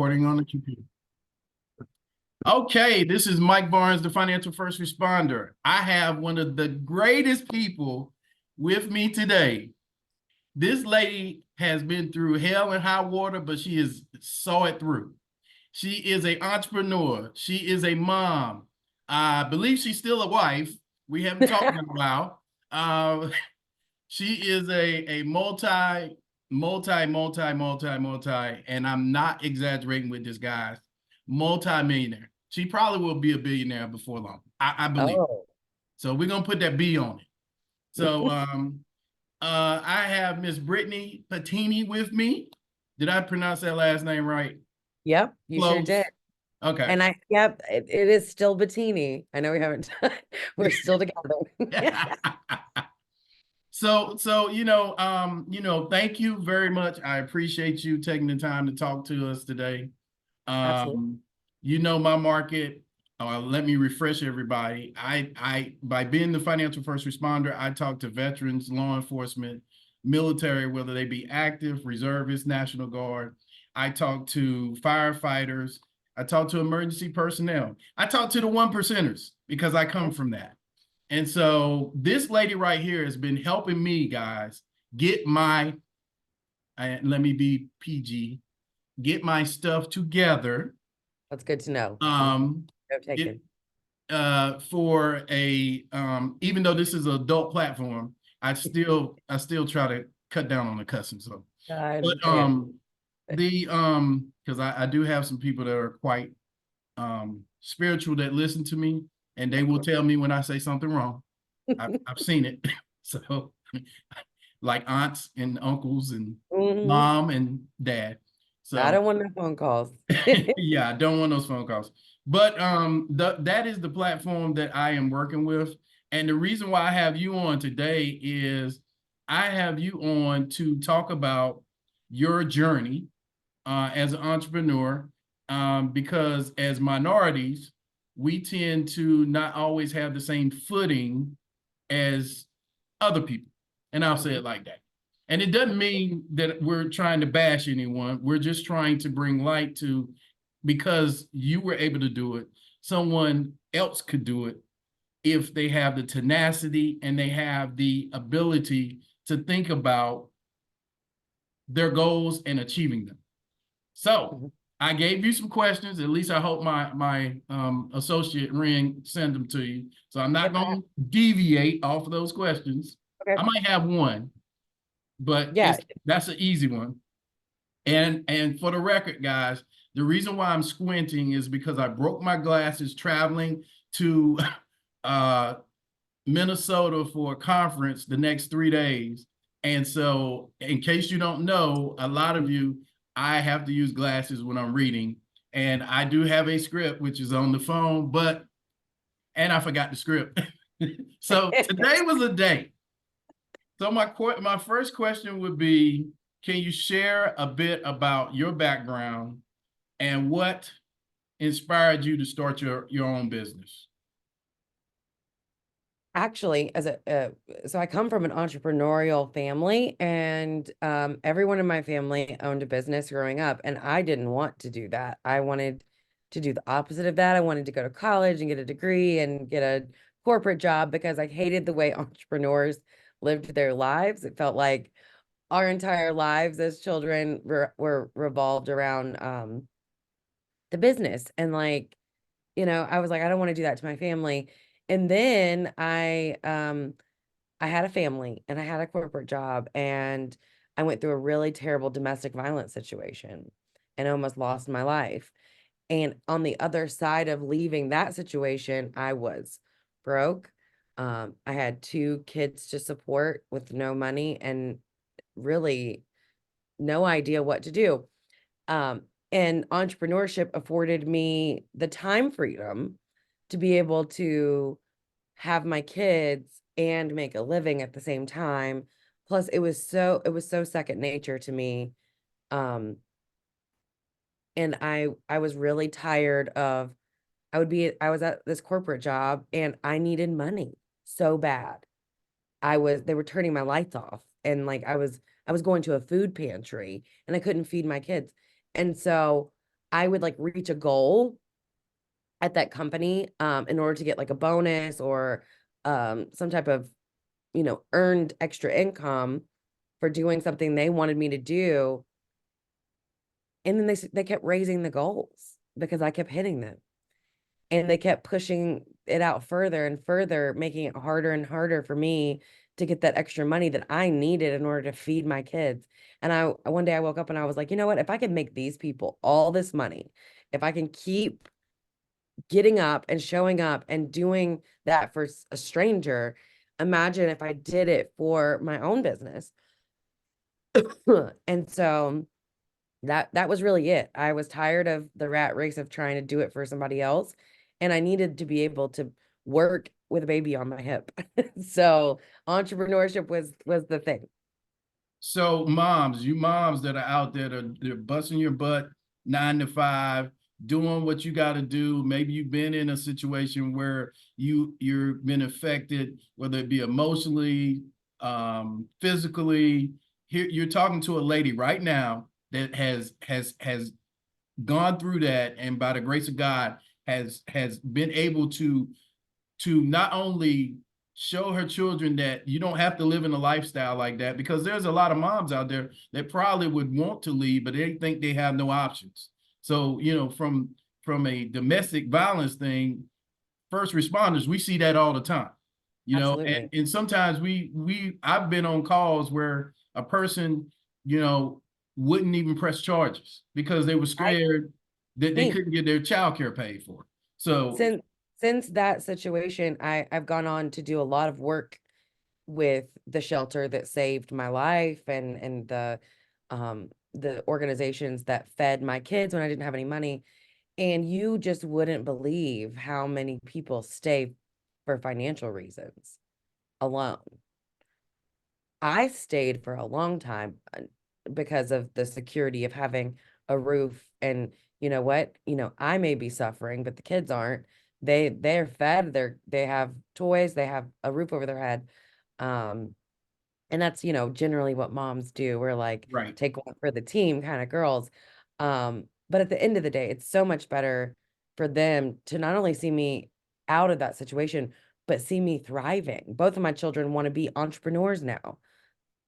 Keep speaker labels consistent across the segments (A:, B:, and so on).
A: Recording on the computer. Okay, this is Mike Barnes, the financial first responder. I have one of the greatest people with me today. This lady has been through hell and high water, but she has saw it through. She is an entrepreneur. She is a mom. I believe she's still a wife. We haven't talked in a while. She is a multi, and I'm not exaggerating with this, guys, multi-millionaire. She probably will be a billionaire before long. I believe.
B: Oh.
A: So we're gonna put that B on it. So I have Miss Brittany Bettini with me. Did I pronounce that last name right?
B: Yep, you sure
A: Close.
B: did.
A: Okay.
B: And it is still Bettini. I know we haven't done, we're still together.
A: So thank you very much. I appreciate you taking the time to talk to us today.
B: Absolutely.
A: You know my market. Let me refresh everybody. I by being the financial first responder, I talk to veterans, law enforcement, military, whether they be active, reservists, National Guard. I talk to firefighters. I talk to emergency personnel. I talk to the one percenters because I come from that. And so this lady right here has been helping me, guys, get my, let me be PG, get my stuff together.
B: That's good to know.
A: For a even though this is an adult platform, I still try to cut down on the cussing. So, but because I do have some people that are quite spiritual that listen to me, and they will tell me when I say something wrong. I've seen it. So like aunts and uncles and mom and dad. So
B: I don't want no phone calls.
A: yeah, I don't want those phone calls. But that is the platform that I am working with. And the reason why I have you on today is I have you on to talk about your journey as an entrepreneur, because as minorities, we tend to not always have the same footing as other people. And I'll say it like that. And it doesn't mean that we're trying to bash anyone. We're just trying to bring light to, because you were able to do it, someone else could do it if they have the tenacity and they have the ability to think about their goals and achieving them. So I gave you some questions. At least I hope my associate Ring send them to you. So I'm not going to deviate off of those questions. Okay. I might have one, but yeah, that's an easy one. And for the record, guys, the reason why I'm squinting is because I broke my glasses traveling to Minnesota for a conference the next 3 days. And so in case you don't know, a lot of you, I have to use glasses when I'm reading. And I do have a script, which is on the phone, and I forgot the script. So today was a day. So my first question would be, can you share a bit about your background and what inspired you to start your own business?
B: Actually, so I come from an entrepreneurial family, and everyone in my family owned a business growing up, and I didn't want to do that. I wanted to do the opposite of that. I wanted to go to college and get a degree and get a corporate job because I hated the way entrepreneurs lived their lives. It felt like our entire lives as children were revolved around the business, and I was like, I don't want to do that to my family. And then I had a family and I had a corporate job, and I went through a really terrible domestic violence situation and almost lost my life. And on the other side of leaving that situation, I was broke. I had 2 kids to support with no money and really no idea what to do. And entrepreneurship afforded me the time freedom to be able to have my kids and make a living at the same time. Plus it was so second nature to me. And I was really tired of, I was at this corporate job and I needed money so bad. They were turning my lights off, and I was going to a food pantry and I couldn't feed my kids. And so I would like reach a goal at that company in order to get like a bonus or some type of, earned extra income for doing something they wanted me to do. And then they kept raising the goals because I kept hitting them. And they kept pushing it out further and further, making it harder and harder for me to get that extra money that I needed in order to feed my kids. And one day I woke up and I was like, you know what? If I can make these people all this money, if I can keep getting up and showing up and doing that for a stranger, imagine if I did it for my own business. And so that was really it. I was tired of the rat race of trying to do it for somebody else, and I needed to be able to work with a baby on my hip. So entrepreneurship was the thing.
A: So moms, you moms that are out there, they're busting your butt 9 to 5, doing what you got to do. Maybe you've been in a situation where you've been affected, whether it be emotionally, physically. Here you're talking to a lady right now that has gone through that, and by the grace of God has been able to not only show her children that you don't have to live in a lifestyle like that, because there's a lot of moms out there that probably would want to leave, but they think they have no options. So, from a domestic violence thing, first responders, we see that all the time, and,
B: Absolutely.
A: and sometimes I've been on calls where a person, you know, wouldn't even press charges because they were
B: I
A: scared that they
B: me
A: couldn't get their child care paid for. So
B: since since that situation, I've gone on to do a lot of work with the shelter that saved my life and the organizations that fed my kids when I didn't have any money. And you just wouldn't believe how many people stay for financial reasons alone. I stayed for a long time because of the security of having a roof. And you know what? I may be suffering, but the kids aren't. They're fed, they have toys, they have a roof over their head. Um, and that's, generally what moms do. We're like,
A: right.
B: take one for the team kind of girls. But at the end of the day, it's so much better for them to not only see me out of that situation, but see me thriving. Both of my children want to be entrepreneurs now.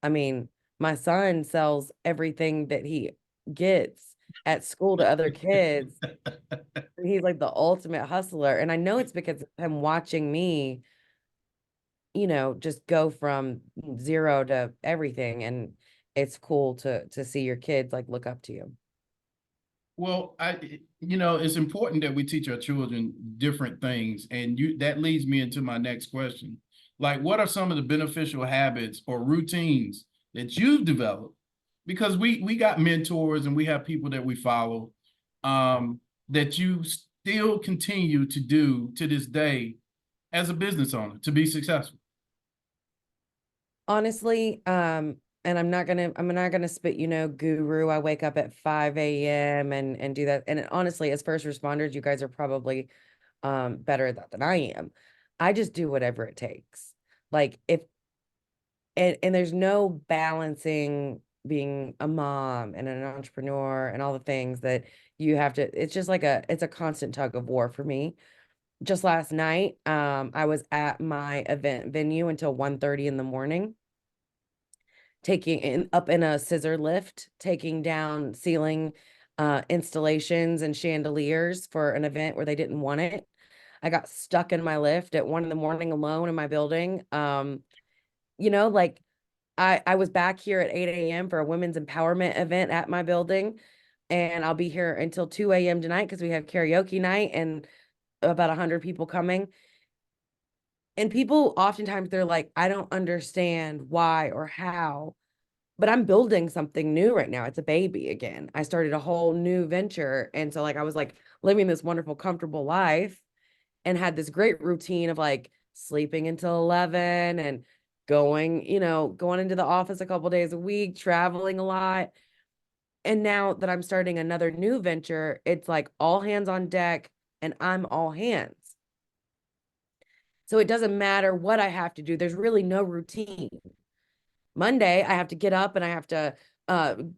B: I mean, my son sells everything that he gets at school to other kids. He's like the ultimate hustler. And I know it's because of him watching me, just go from zero to everything. And it's cool to see your kids like look up to you.
A: Well, it's important that we teach our children different things, and that leads me into my next question. Like, what are some of the beneficial habits or routines that you've developed? Because we got mentors and we have people that we follow, that you still continue to do to this day as a business owner to be successful.
B: Honestly, and I'm not gonna spit, guru. I wake up at 5 a.m. and do that. And honestly, as first responders, you guys are probably better at that than I am. I just do whatever it takes. Like if and there's no balancing being a mom and an entrepreneur and all the things that you have to, it's just like it's a constant tug of war for me. Just last night, I was at my event venue until 1:30 in the morning, up in a scissor lift, taking down ceiling installations and chandeliers for an event where they didn't want it. I got stuck in my lift at 1 in the morning alone in my building. Like I was back here at 8 a.m. for a women's empowerment event at my building, and I'll be here until 2 a.m. tonight because we have karaoke night and about 100 people coming. And people oftentimes they're like, I don't understand why or how, but I'm building something new right now. It's a baby again. I started a whole new venture. And so like I was like living this wonderful, comfortable life and had this great routine of like sleeping until 11 and going into the office a couple days a week, traveling a lot. And now that I'm starting another new venture, it's like all hands on deck and I'm all hands. So it doesn't matter what I have to do. There's really no routine. Monday, I have to get up and I have to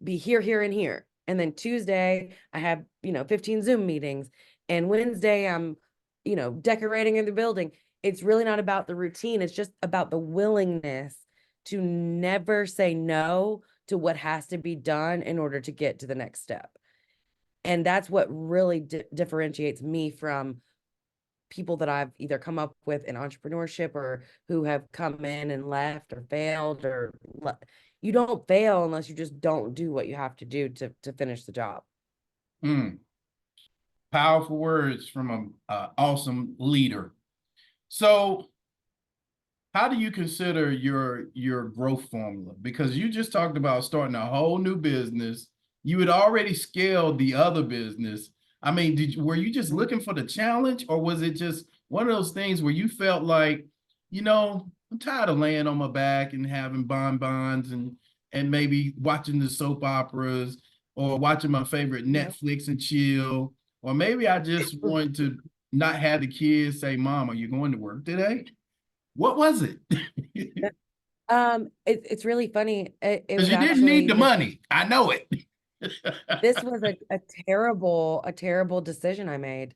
B: be here, here, and here. And then Tuesday, I have, 15 Zoom meetings. And Wednesday, I'm, decorating in the building. It's really not about the routine. It's just about the willingness to never say no to what has to be done in order to get to the next step. And that's what really differentiates me from people that I've either come up with in entrepreneurship or who have come in and left or failed or you don't fail unless you just don't do what you have to do to finish the job.
A: Mm, powerful words from an awesome leader. So how do you consider your growth formula? Because you just talked about starting a whole new business. You had already scaled the other business. I mean, were you just looking for the challenge, or was it just one of those things where you felt like, I'm tired of laying on my back and having bonbons and maybe watching the soap operas or watching my favorite Netflix and chill, or maybe I just wanted to not have the kids say, "Mom, are you going to work today?" What was it?
B: It's really funny. It
A: Because
B: was
A: you didn't need
B: actually
A: the money. I know it.
B: this was a terrible decision I made,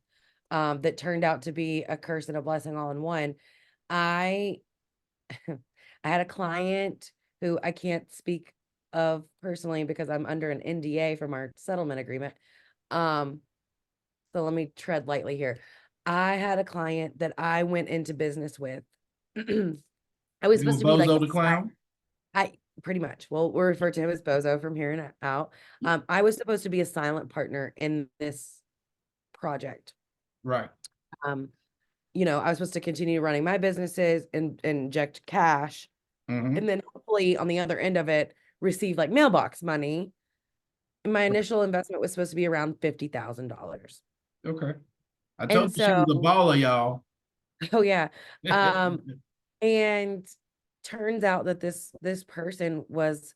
B: that turned out to be a curse and a blessing all in one. I I had a client who I can't speak of personally because I'm under an NDA from our settlement agreement. Um, so let me tread lightly here. I had a client that I went into business with. I was
A: You were
B: supposed to be like
A: Bozo the Clown?
B: I pretty much, well, we'll refer to him as Bozo from here and out. I was supposed to be a silent partner in this project.
A: Right.
B: Um, I was supposed to continue running my businesses and inject cash,
A: Mm-hmm.
B: and then hopefully on the other end of it, receive like mailbox money. And my initial investment was supposed to be around $50,000.
A: Okay. I told
B: And
A: you she was a
B: so,
A: baller, y'all.
B: oh yeah. Um, and turns out that this person was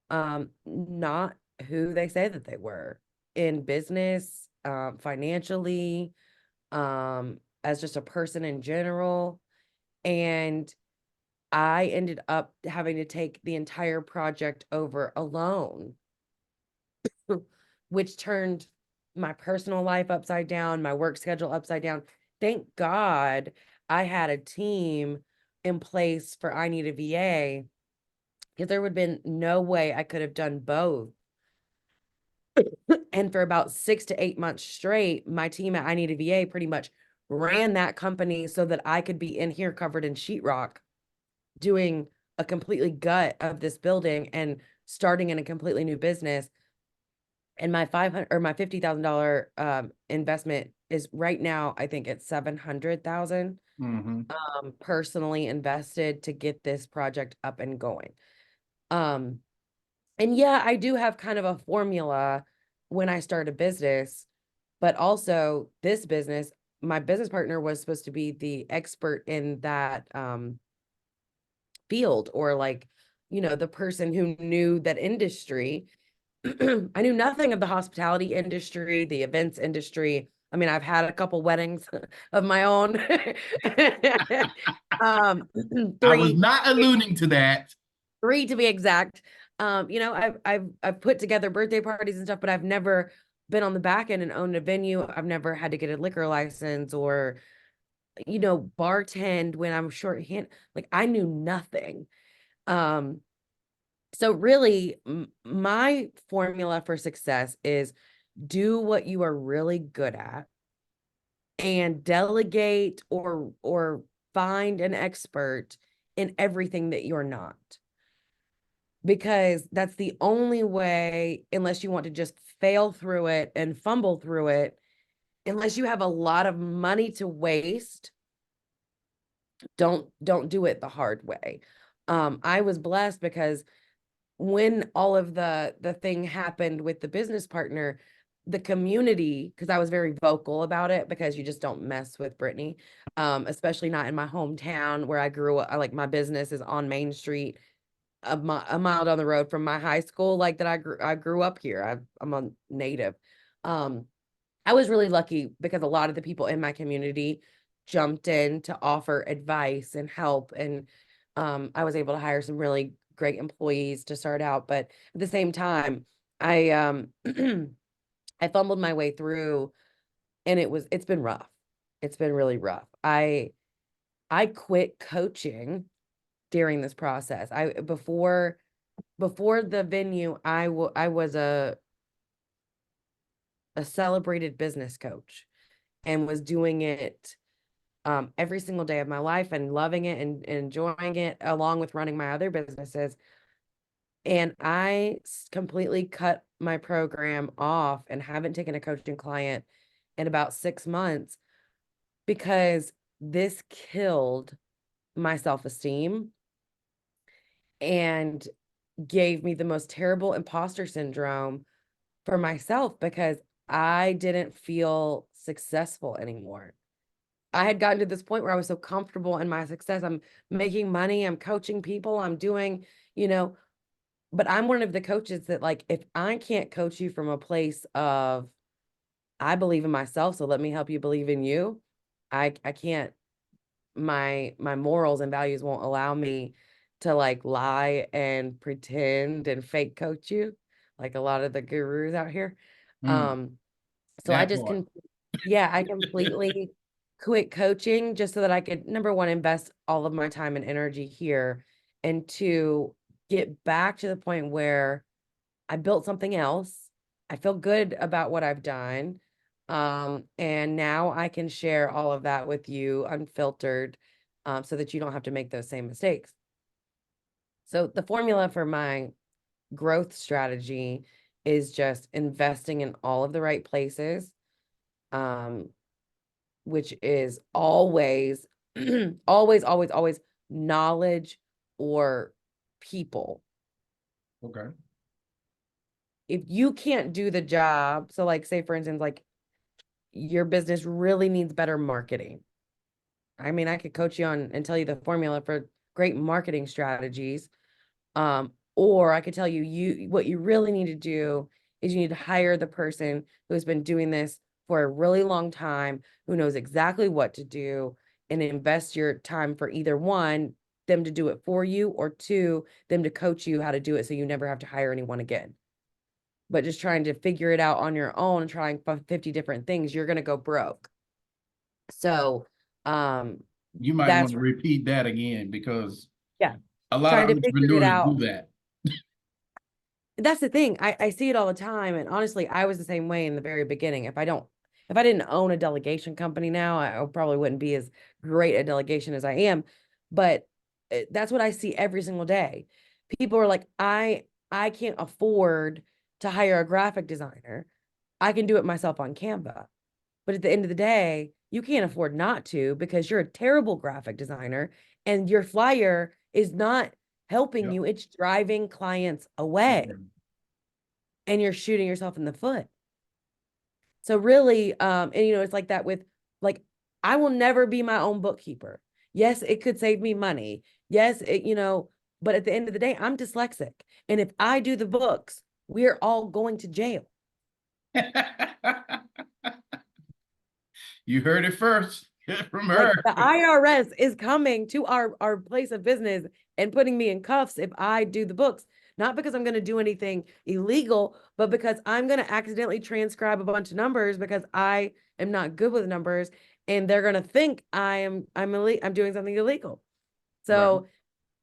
B: not who they say that they were in business, financially, as just a person in general. And I ended up having to take the entire project over alone, which turned my personal life upside down, my work schedule upside down. Thank God I had a team in place for I Need a VA, because there would have been no way I could have done both. And for about 6 to 8 months straight, my team at I Need a VA pretty much ran that company so that I could be in here covered in sheetrock doing a completely gut of this building and starting in a completely new business. And my 500 or my $50,000 investment is right now, I think it's 700,000
A: Mm-hmm.
B: personally invested to get this project up and going. Um, and yeah, I do have kind of a formula when I start a business, but also this business, my business partner was supposed to be the expert in that field, or like, the person who knew that industry. I knew nothing of the hospitality industry, the events industry. I mean, I've had a couple weddings of my own. um,
A: I was
B: three,
A: not alluding to that.
B: three to be exact. I've put together birthday parties and stuff, but I've never been on the back end and owned a venue. I've never had to get a liquor license or, bartend when I'm shorthand. Like, I knew nothing. Um, so really, my formula for success is do what you are really good at and delegate or find an expert in everything that you're not. Because that's the only way, unless you want to just fail through it and fumble through it, unless you have a lot of money to waste, don't do it the hard way. I was blessed because when all of the thing happened with the business partner, the community, because I was very vocal about it, because you just don't mess with Brittany, especially not in my hometown where I grew up. Like, my business is on Main Street, a mile down the road from my high school. Like, that I grew up here. I'm a native. Um, I was really lucky because a lot of the people in my community jumped in to offer advice and help. And I was able to hire some really great employees to start out. But at the same time, I I fumbled my way through, and it's been rough. It's been really rough. I quit coaching during this process. I before the venue, I was a celebrated business coach and was doing it every single day of my life and loving it and enjoying it along with running my other businesses. And I completely cut my program off and haven't taken a coaching client in about 6 months because this killed my self-esteem and gave me the most terrible imposter syndrome for myself because I didn't feel successful anymore. I had gotten to this point where I was so comfortable in my success. I'm making money, I'm coaching people, I'm doing, you know, but I'm one of the coaches that, like, if I can't coach you from a place of I believe in myself, so let me help you believe in you. I can't, my morals and values won't allow me to like lie and pretend and fake coach you like a lot of the gurus out here.
A: Mm,
B: Um, so I
A: that
B: just
A: part.
B: can, yeah, I completely quit coaching just so that I could, number one, invest all of my time and energy here, and two, get back to the point where I built something else. I feel good about what I've done. And now I can share all of that with you unfiltered, so that you don't have to make those same mistakes. So the formula for my growth strategy is just investing in all of the right places, um, which is always, always knowledge or people.
A: Okay.
B: If you can't do the job, so like say for instance, like your business really needs better marketing. I mean, I could coach you on and tell you the formula for great marketing strategies. Or I could tell you, what you really need to do is you need to hire the person who has been doing this for a really long time, who knows exactly what to do, and invest your time for either one, them to do it for you, or two, them to coach you how to do it so you never have to hire anyone again. But just trying to figure it out on your own and trying 50 different things, you're going to go broke. So, um,
A: You might want
B: that's,
A: to repeat that again because
B: yeah,
A: a lot
B: trying
A: of
B: to figure it
A: entrepreneurs do
B: out.
A: that.
B: That's the thing. I see it all the time. And honestly, I was the same way in the very beginning. If I didn't own a delegation company now, I probably wouldn't be as great at delegation as I am. But that's what I see every single day. People are like, I can't afford to hire a graphic designer. I can do it myself on Canva. But at the end of the day, you can't afford not to because you're a terrible graphic designer and your flyer is not helping
A: Yep.
B: you. It's driving clients away and you're shooting yourself in the foot. So really, and it's like that with like, I will never be my own bookkeeper. Yes, it could save me money. Yes, but at the end of the day, I'm dyslexic. And if I do the books, we're all going to jail.
A: You heard it first from
B: Like
A: her.
B: the IRS is coming to our place of business and putting me in cuffs if I do the books, not because I'm going to do anything illegal, but because I'm going to accidentally transcribe a bunch of numbers because I am not good with numbers, and they're going to think I'm doing something illegal.
A: Right.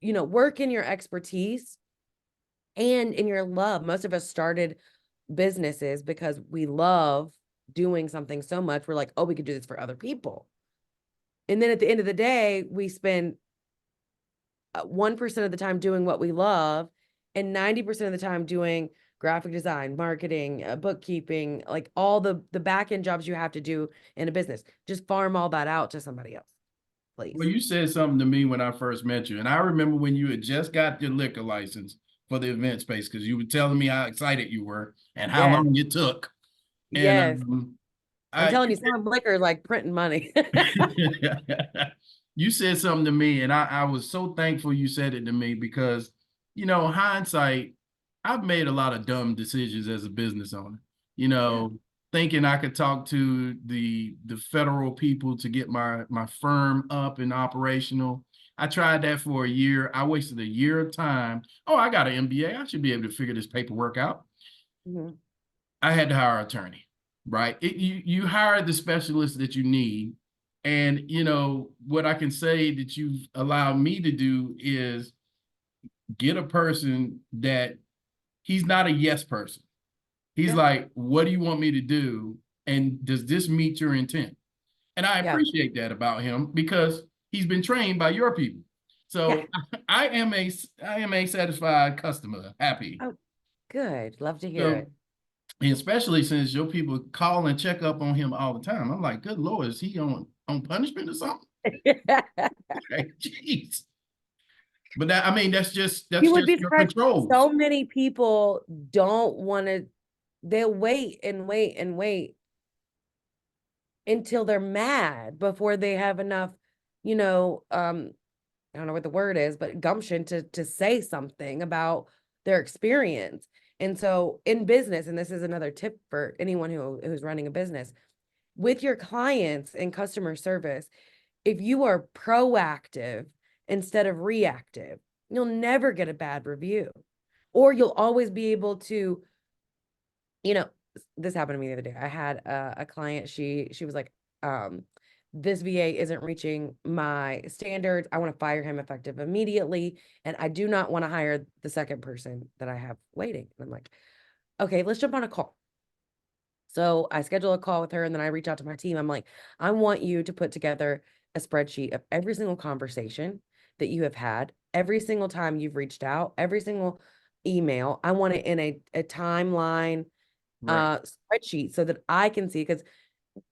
B: So, work in your expertise and in your love. Most of us started businesses because we love doing something so much. We're like, oh, we could do this for other people. And then at the end of the day, we spend 1% of the time doing what we love and 90% of the time doing graphic design, marketing, bookkeeping, like all the back end jobs you have to do in a business. Just farm all that out to somebody else,
A: Well,
B: please.
A: you said something to me when I first met you, and I remember when you had just got your liquor license for the event space because you were telling me how excited you were and how
B: Yes.
A: long it took. And
B: Yes. I'm telling you, some liquor is like printing money.
A: you said something to me, and I was so thankful you said it to me because, hindsight, I've made a lot of dumb decisions as a business owner. You
B: Yeah.
A: know, thinking I could talk to the federal people to get my firm up and operational. I tried that for a year. I wasted a year of time. Oh, I got an MBA. I should be able to figure this paperwork out.
B: Mhm.
A: I had to hire an attorney, right? You hire the specialist that you need. And, you know, what I can say that you've allowed me to do is get a person that he's not a yes person. He's
B: Yeah.
A: like, what do you want me to do? And does this meet your intent? And I
B: Yeah.
A: appreciate that about him because he's been trained by your people.
B: Yeah.
A: So I am a satisfied customer, happy.
B: Oh, good. Love to hear
A: So
B: it.
A: and especially since your people call and check up on him all the time. I'm like, good Lord, is he on punishment or something? Like, jeez. But that, I mean,
B: You
A: that's
B: would
A: just
B: be
A: your
B: surprised.
A: controls.
B: So many people don't want to, they'll wait and wait and wait until they're mad before they have enough, you know, I don't know what the word is, but gumption to say something about their experience. And so in business, and this is another tip for anyone who's running a business, with your clients and customer service, if you are proactive instead of reactive, you'll never get a bad review. Or you'll always be able to, you know, this happened to me the other day. I had a client, she was like, this VA isn't reaching my standards. I want to fire him effective immediately. And I do not want to hire the second person that I have waiting. And I'm like, okay, let's jump on a call. So I schedule a call with her and then I reach out to my team. I'm like, I want you to put together a spreadsheet of every single conversation that you have had, every single time you've reached out, every single email. I want it in a timeline
A: Right.
B: spreadsheet so that I can see, because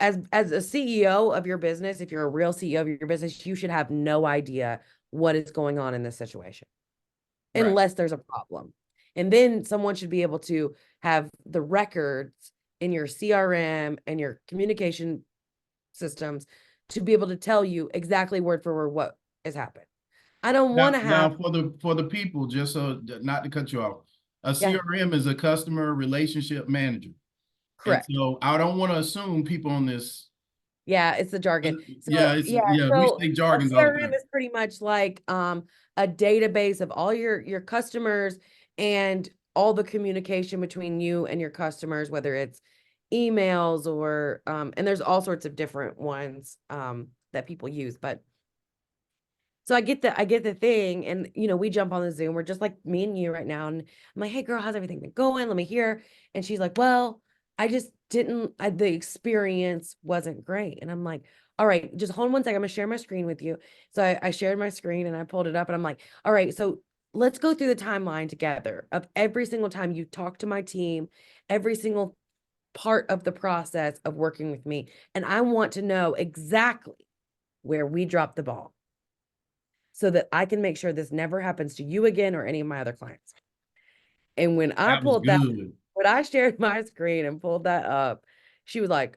B: as a CEO of your business, if you're a real CEO of your business, you should have no idea what is going on in this situation
A: Right.
B: unless there's a problem. And then someone should be able to have the records in your CRM and your communication systems to be able to tell you exactly word for word what has happened. I don't want
A: Now,
B: to have,
A: now for the people, just so not to cut you off, a
B: yeah,
A: CRM is a customer relationship manager. And
B: correct.
A: so I don't want to assume people on this.
B: Yeah, it's the jargon.
A: Yeah,
B: So
A: it's
B: yeah,
A: yeah, we
B: so
A: say
B: a
A: jargons all the
B: CRM
A: time.
B: is pretty much like a database of all your customers and all the communication between you and your customers, whether it's emails or and there's all sorts of different ones that people use. But so I get the thing, and you know, we jump on the Zoom. We're just like me and you right now, and I'm like, "Hey, girl, how's everything been going? Let me hear." And she's like, "Well, I just didn't. The experience wasn't great." And I'm like, "All right, just hold on 1 second. I'm gonna share my screen with you." So I shared my screen and I pulled it up, and I'm like, "All right, so let's go through the timeline together of every single time you talk to my team, every single part of the process of working with me, and I want to know exactly where we dropped the ball." So that I can make sure this never happens to you again or any of my other clients. And
A: That was good.
B: when I shared my screen and pulled that up, she was like,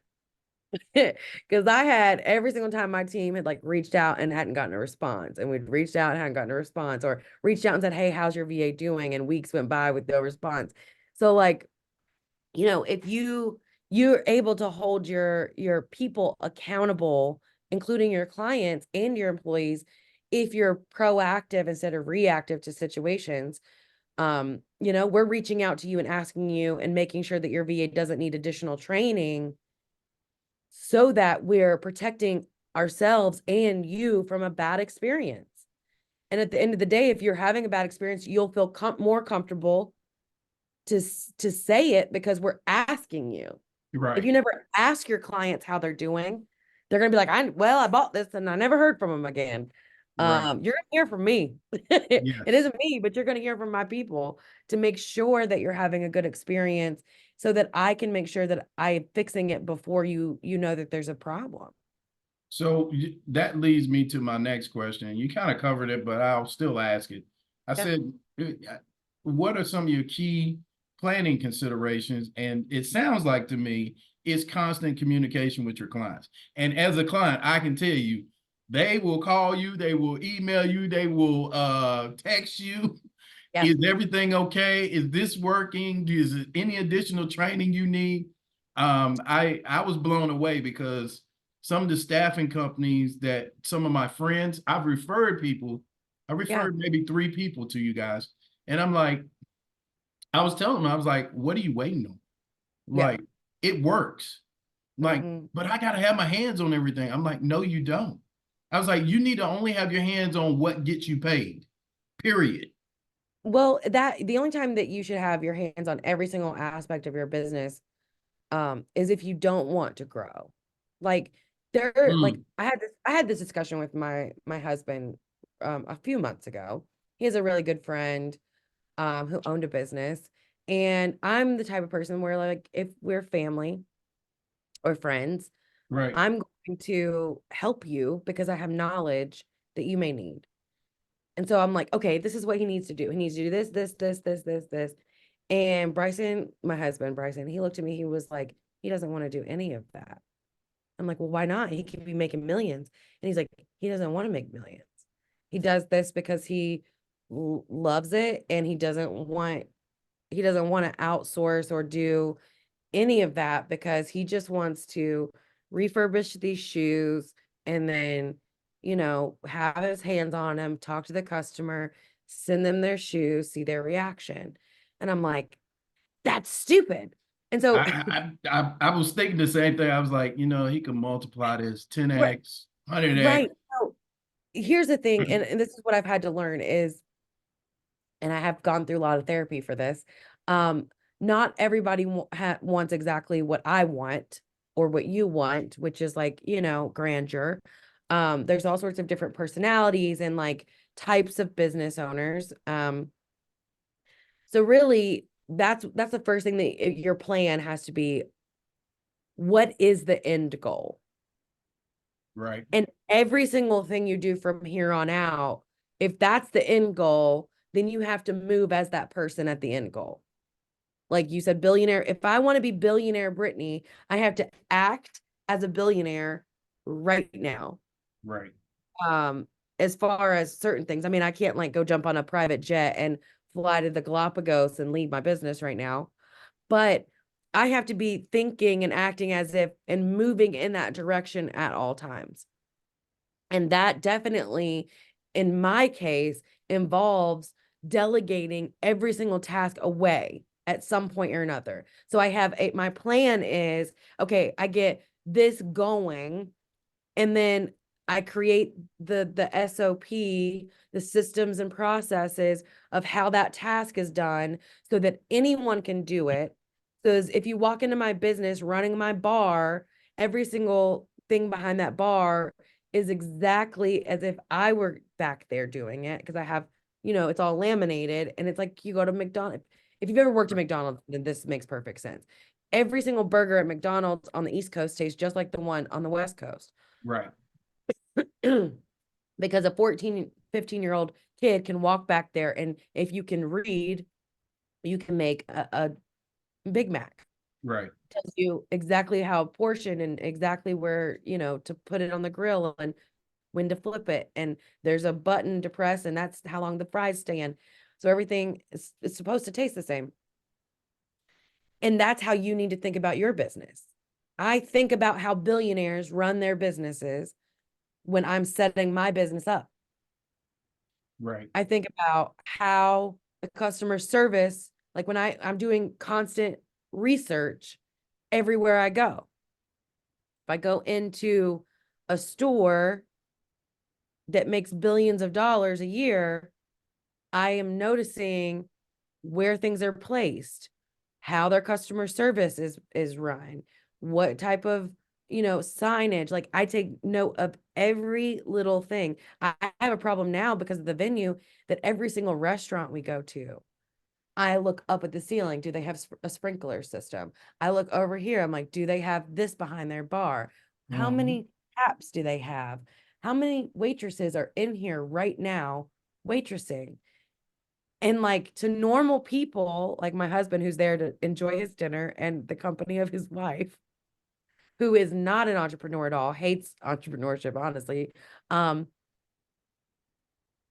B: because I had every single time my team had like reached out and hadn't gotten a response, and we'd reached out and hadn't gotten a response, or reached out and said, "Hey, how's your VA doing?" And weeks went by with no response. So like, you know, if you're able to hold your people accountable, including your clients and your employees, if you're proactive instead of reactive to situations, you know, we're reaching out to you and asking you and making sure that your VA doesn't need additional training so that we're protecting ourselves and you from a bad experience. And at the end of the day, if you're having a bad experience, you'll feel more comfortable to say it because we're asking you. If
A: Right.
B: you never ask your clients how they're doing, they're gonna be like, I bought this and I never heard from them again."
A: Right.
B: You're gonna hear from me. It
A: Yes.
B: isn't me, but you're gonna hear from my people to make sure that you're having a good experience so that I can make sure that I'm fixing it before you know that there's a problem.
A: So that leads me to my next question. You kind of covered it, but I'll still ask it. I
B: Yeah.
A: said, what are some of your key planning considerations? And it sounds like to me, it's constant communication with your clients. And as a client, I can tell you, they will call you, they will email you, they will text you.
B: Yeah.
A: Is everything okay? Is this working? Is it any additional training you need? I was blown away because some of the staffing companies that some of my friends, I've referred people, I
B: Yeah.
A: referred maybe 3 people to you guys. And I'm like, I was telling him, I was like, what are you waiting on?
B: Yeah.
A: Like, it works. Like,
B: Mm-mm.
A: but I gotta have my hands on everything. I'm like, no, you don't. I was like, you need to only have your hands on what gets you paid. Period.
B: Well, that the only time that you should have your hands on every single aspect of your business is if you don't want to grow. Like like
A: Mm,
B: I had this discussion with my husband a few months ago. He has a really good friend who owned a business, and I'm the type of person where, like, if we're family or friends,
A: right.
B: I'm going to help you because I have knowledge that you may need. And so I'm like, okay, this is what he needs to do. He needs to do this, this. And Bryson, my husband, Bryson, he looked at me, he was like, he doesn't want to do any of that. I'm like, well, why not? He could be making millions. And he's like, he doesn't want to make millions. He does this because he loves it, and he doesn't want to outsource or do any of that because he just wants to refurbish these shoes and then, have his hands on them, talk to the customer, send them their shoes, see their reaction. And I'm like, that's stupid. And so,
A: I was thinking the same thing. I was like, he could multiply this
B: right,
A: 10x, 100x.
B: right. So here's the thing, and this is what I've had to learn is, and I have gone through a lot of therapy for this. Um, Not everybody wants exactly what I want or what you want, which is like, grandeur. There's all sorts of different personalities and like types of business owners. So really that's the first thing that your plan has to be. What is the end goal?
A: Right,
B: And every single thing you do from here on out, if that's the end goal, then you have to move as that person at the end goal. Like you said, billionaire. If I want to be billionaire Brittany, I have to act as a billionaire right now.
A: right,
B: Um, as far as certain things, I mean, I can't like go jump on a private jet and fly to the Galapagos and lead my business right now, but I have to be thinking and acting as if and moving in that direction at all times. And that definitely, in my case, involves delegating every single task away at some point or another. So my plan is, okay, I get this going, and then I create the SOP, the systems and processes of how that task is done so that anyone can do it. So if you walk into my business running my bar, every single thing behind that bar is exactly as if I were back there doing it, because I have, it's all laminated, and it's like you go to McDonald's. If you've ever worked at McDonald's, then this makes perfect sense. Every single burger at McDonald's on the East Coast tastes just like the one on the West Coast.
A: right,
B: Because a 14, 15-year-old kid can walk back there, and if you can read, you can make a Big Mac.
A: right,
B: Tells you exactly how portion and exactly where, to put it on the grill and when to flip it. And there's a button to press, and that's how long the fries stand. So everything is supposed to taste the same. And that's how you need to think about your business. I think about how billionaires run their businesses when I'm setting my business up.
A: right,
B: I think about how the customer service, like when I'm doing constant research everywhere I go. If I go into a store that makes billions of dollars a year, I am noticing where things are placed, how their customer service is run, what type of, signage. Like I take note of every little thing. I have a problem now because of the venue, that every single restaurant we go to, I look up at the ceiling. Do they have a sprinkler system? I look over here. I'm like, do they have this behind their bar? How
A: mhm,
B: many taps do they have? How many waitresses are in here right now waitressing? And like, to normal people, like my husband, who's there to enjoy his dinner and the company of his wife, who is not an entrepreneur at all, hates entrepreneurship, honestly. Um,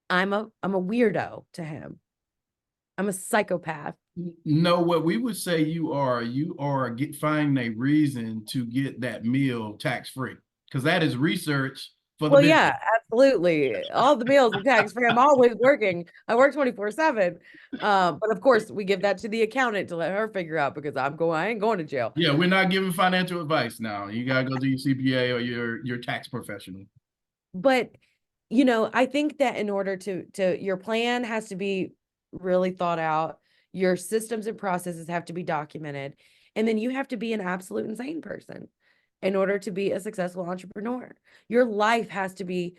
B: I'm a weirdo to him. I'm a psychopath.
A: No, what we would say you are finding a reason to get that meal tax free because that is research for the
B: Well, yeah,
A: business.
B: Absolutely. All the meals are tax free. I'm always working. I work 24/7. But of course we give that to the accountant to let her figure out because I ain't going to jail.
A: Yeah, we're not giving financial advice now. You gotta go to your CPA or your tax professional.
B: But I think that in order to your plan has to be really thought out. Your systems and processes have to be documented. And then you have to be an absolute insane person in order to be a successful entrepreneur. Your life has to be,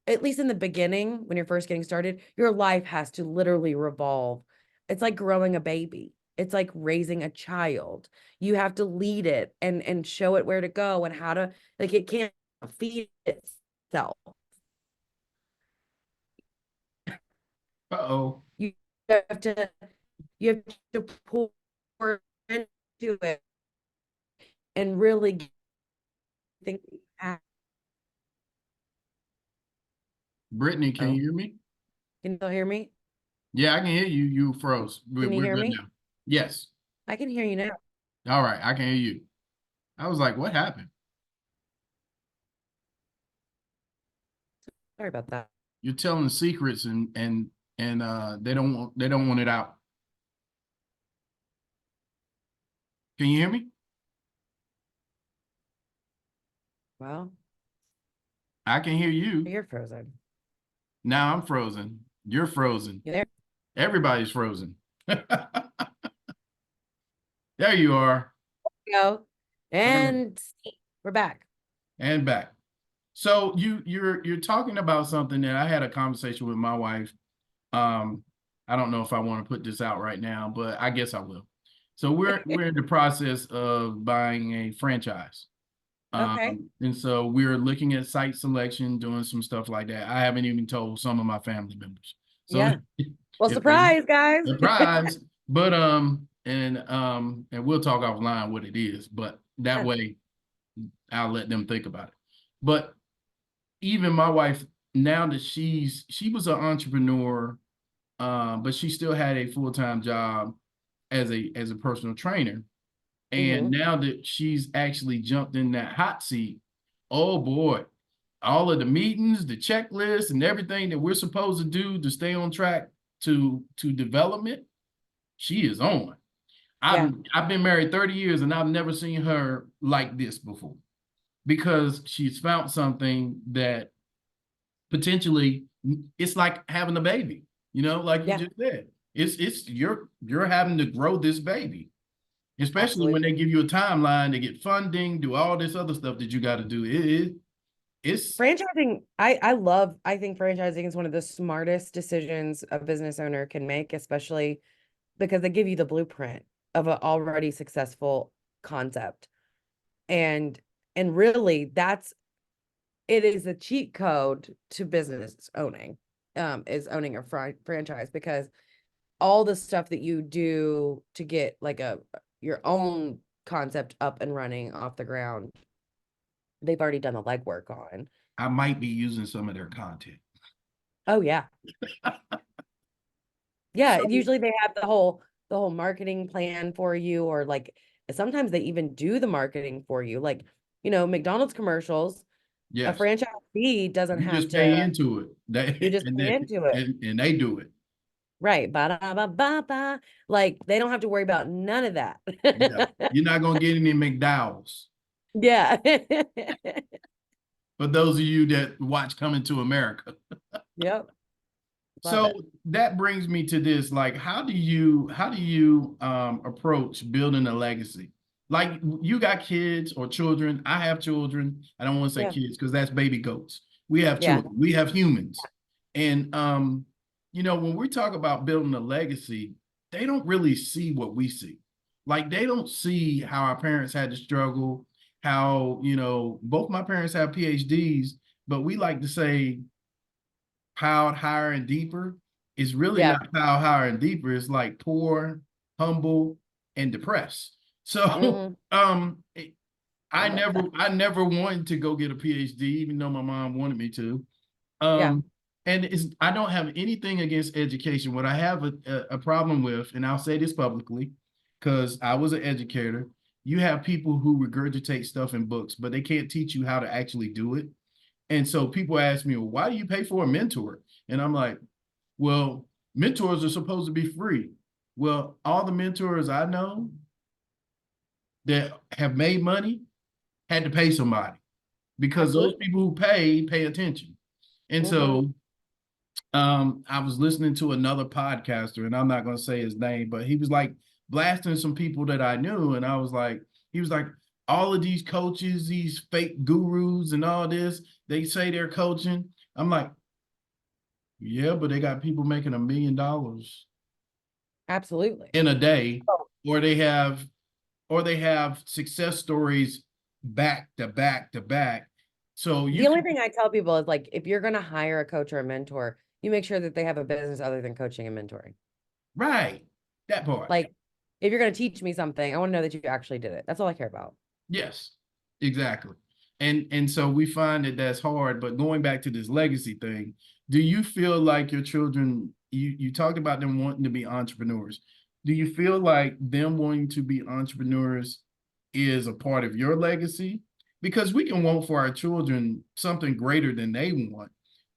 B: at least in the beginning, when you're first getting started, your life has to literally revolve. It's like growing a baby. It's like raising a child. You have to lead it and show it where to go and how to, like, it can't feed itself.
A: Uh-oh.
B: You have to you have to pour into it and really think.
A: Brittany, can you
B: Oh,
A: hear me?
B: can you still hear me?
A: Yeah, I can hear you. You froze.
B: Can you
A: We're
B: hear
A: good
B: me?
A: now. Yes.
B: I can hear you now.
A: All right, I can hear you. I was like, what happened?
B: Sorry about that.
A: You're telling secrets and they don't want it out. Can you hear me?
B: Well,
A: I can hear you.
B: you're frozen.
A: Now I'm frozen. You're frozen.
B: You there?
A: Everybody's frozen. There you are.
B: Go.
A: All right.
B: And we're back.
A: And back. So you're talking about something that I had a conversation with my wife. Um, I don't know if I want to put this out right now, but I guess I will. So we're in the process of buying a franchise.
B: Okay.
A: And so we're looking at site selection, doing some stuff like that. I haven't even told some of my family members. So
B: Yeah. Well,
A: if they
B: surprise, guys.
A: surprise, but and we'll talk offline what it is, but that way I'll let them think about it. But even my wife, now that she was an entrepreneur, but she still had a full-time job as a personal trainer. And
B: Hmm.
A: now that she's actually jumped in that hot seat, oh boy, all of the meetings, the checklists, and everything that we're supposed to do to stay on track to development, she is on.
B: Yeah.
A: I've been married 30 years and I've never seen her like this before because she's found something that potentially it's like having a baby, like you
B: Yeah.
A: just said. It's you're having to grow this baby, especially when
B: Absolutely.
A: they give you a timeline to get funding, do all this other stuff that you got to do. It's
B: Franchising, I think franchising is one of the smartest decisions a business owner can make, especially because they give you the blueprint of an already successful concept. And really it is a cheat code to business owning, is owning a franchise, because all the stuff that you do to get like your own concept up and running off the ground, they've already done the legwork on.
A: I might be using some of their content.
B: Oh yeah. Yeah,
A: So
B: usually they have the whole marketing plan for you, or like sometimes they even do the marketing for you. Like, McDonald's commercials, a
A: yes,
B: franchisee doesn't
A: you
B: have
A: just pay
B: to,
A: into it.
B: you
A: They
B: just pay into it.
A: and they do it.
B: Right. Ba da ba ba ba. Like they don't have to worry about none of that.
A: Yeah, you're not gonna get any McDowell's.
B: Yeah.
A: For those of you that watch Coming to America.
B: Yep. Love
A: So
B: it.
A: that brings me to this, like, how do you approach building a legacy? Like you got kids or children. I have children. I don't want to say
B: Yeah.
A: kids because that's baby goats. We have
B: Yeah.
A: children. We have humans. And when we talk about building a legacy, they don't really see what we see. Like they don't see how our parents had to struggle, how, both my parents have PhDs, but we like to say piled higher and deeper. It's really
B: Yeah.
A: not piled higher and deeper. It's like poor, humble, and depressed. So
B: Hmm.
A: I
B: I'm with
A: never
B: that.
A: I never wanted to go get a PhD, even though my mom wanted me to.
B: Yeah.
A: Um, and I don't have anything against education. What I have a problem with, and I'll say this publicly, because I was an educator, you have people who regurgitate stuff in books, but they can't teach you how to actually do it. And so people ask me, well, why do you pay for a mentor? And I'm like, well, mentors are supposed to be free. Well, all the mentors I know that have made money had to pay somebody, because those
B: Absolutely.
A: people who pay attention. And
B: Hmm.
A: so I was listening to another podcaster, and I'm not going to say his name, but he was like blasting some people that I knew. And I was like, he was like, all of these coaches, these fake gurus and all this, they say they're coaching. I'm like, yeah, but they got people making $1 million
B: Absolutely.
A: in a day,
B: Oh.
A: or they have success stories back to back to back. So you
B: The only
A: can,
B: thing I tell people is like, if you're going to hire a coach or a mentor, you make sure that they have a business other than coaching and mentoring.
A: right, that part.
B: Like, if you're going to teach me something, I want to know that you actually did it. That's all I care about.
A: Yes, exactly. And so we find that that's hard. But going back to this legacy thing, do you feel like your children, you talked about them wanting to be entrepreneurs. Do you feel like them wanting to be entrepreneurs is a part of your legacy? Because we can want for our children something greater than they want.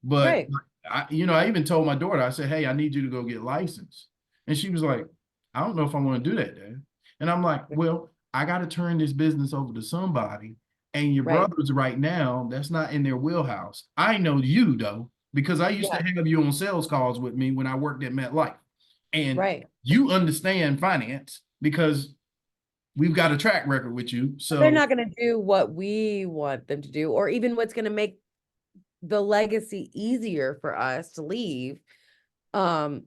A: But
B: Right.
A: I even told my daughter, I said, hey, I need you to go get licensed. And she was like, I don't know if I want to do that, Dad. And I'm like, well, I got to turn this business over to somebody. And your
B: Right.
A: brothers right now, that's not in their wheelhouse. I know you though, because I used to
B: Yeah.
A: have you on sales calls with me when I worked at MetLife. And
B: Right.
A: you understand finance because we've got a track record with you.
B: But they're
A: So
B: not going to do what we want them to do, or even what's going to make the legacy easier for us to leave. Um,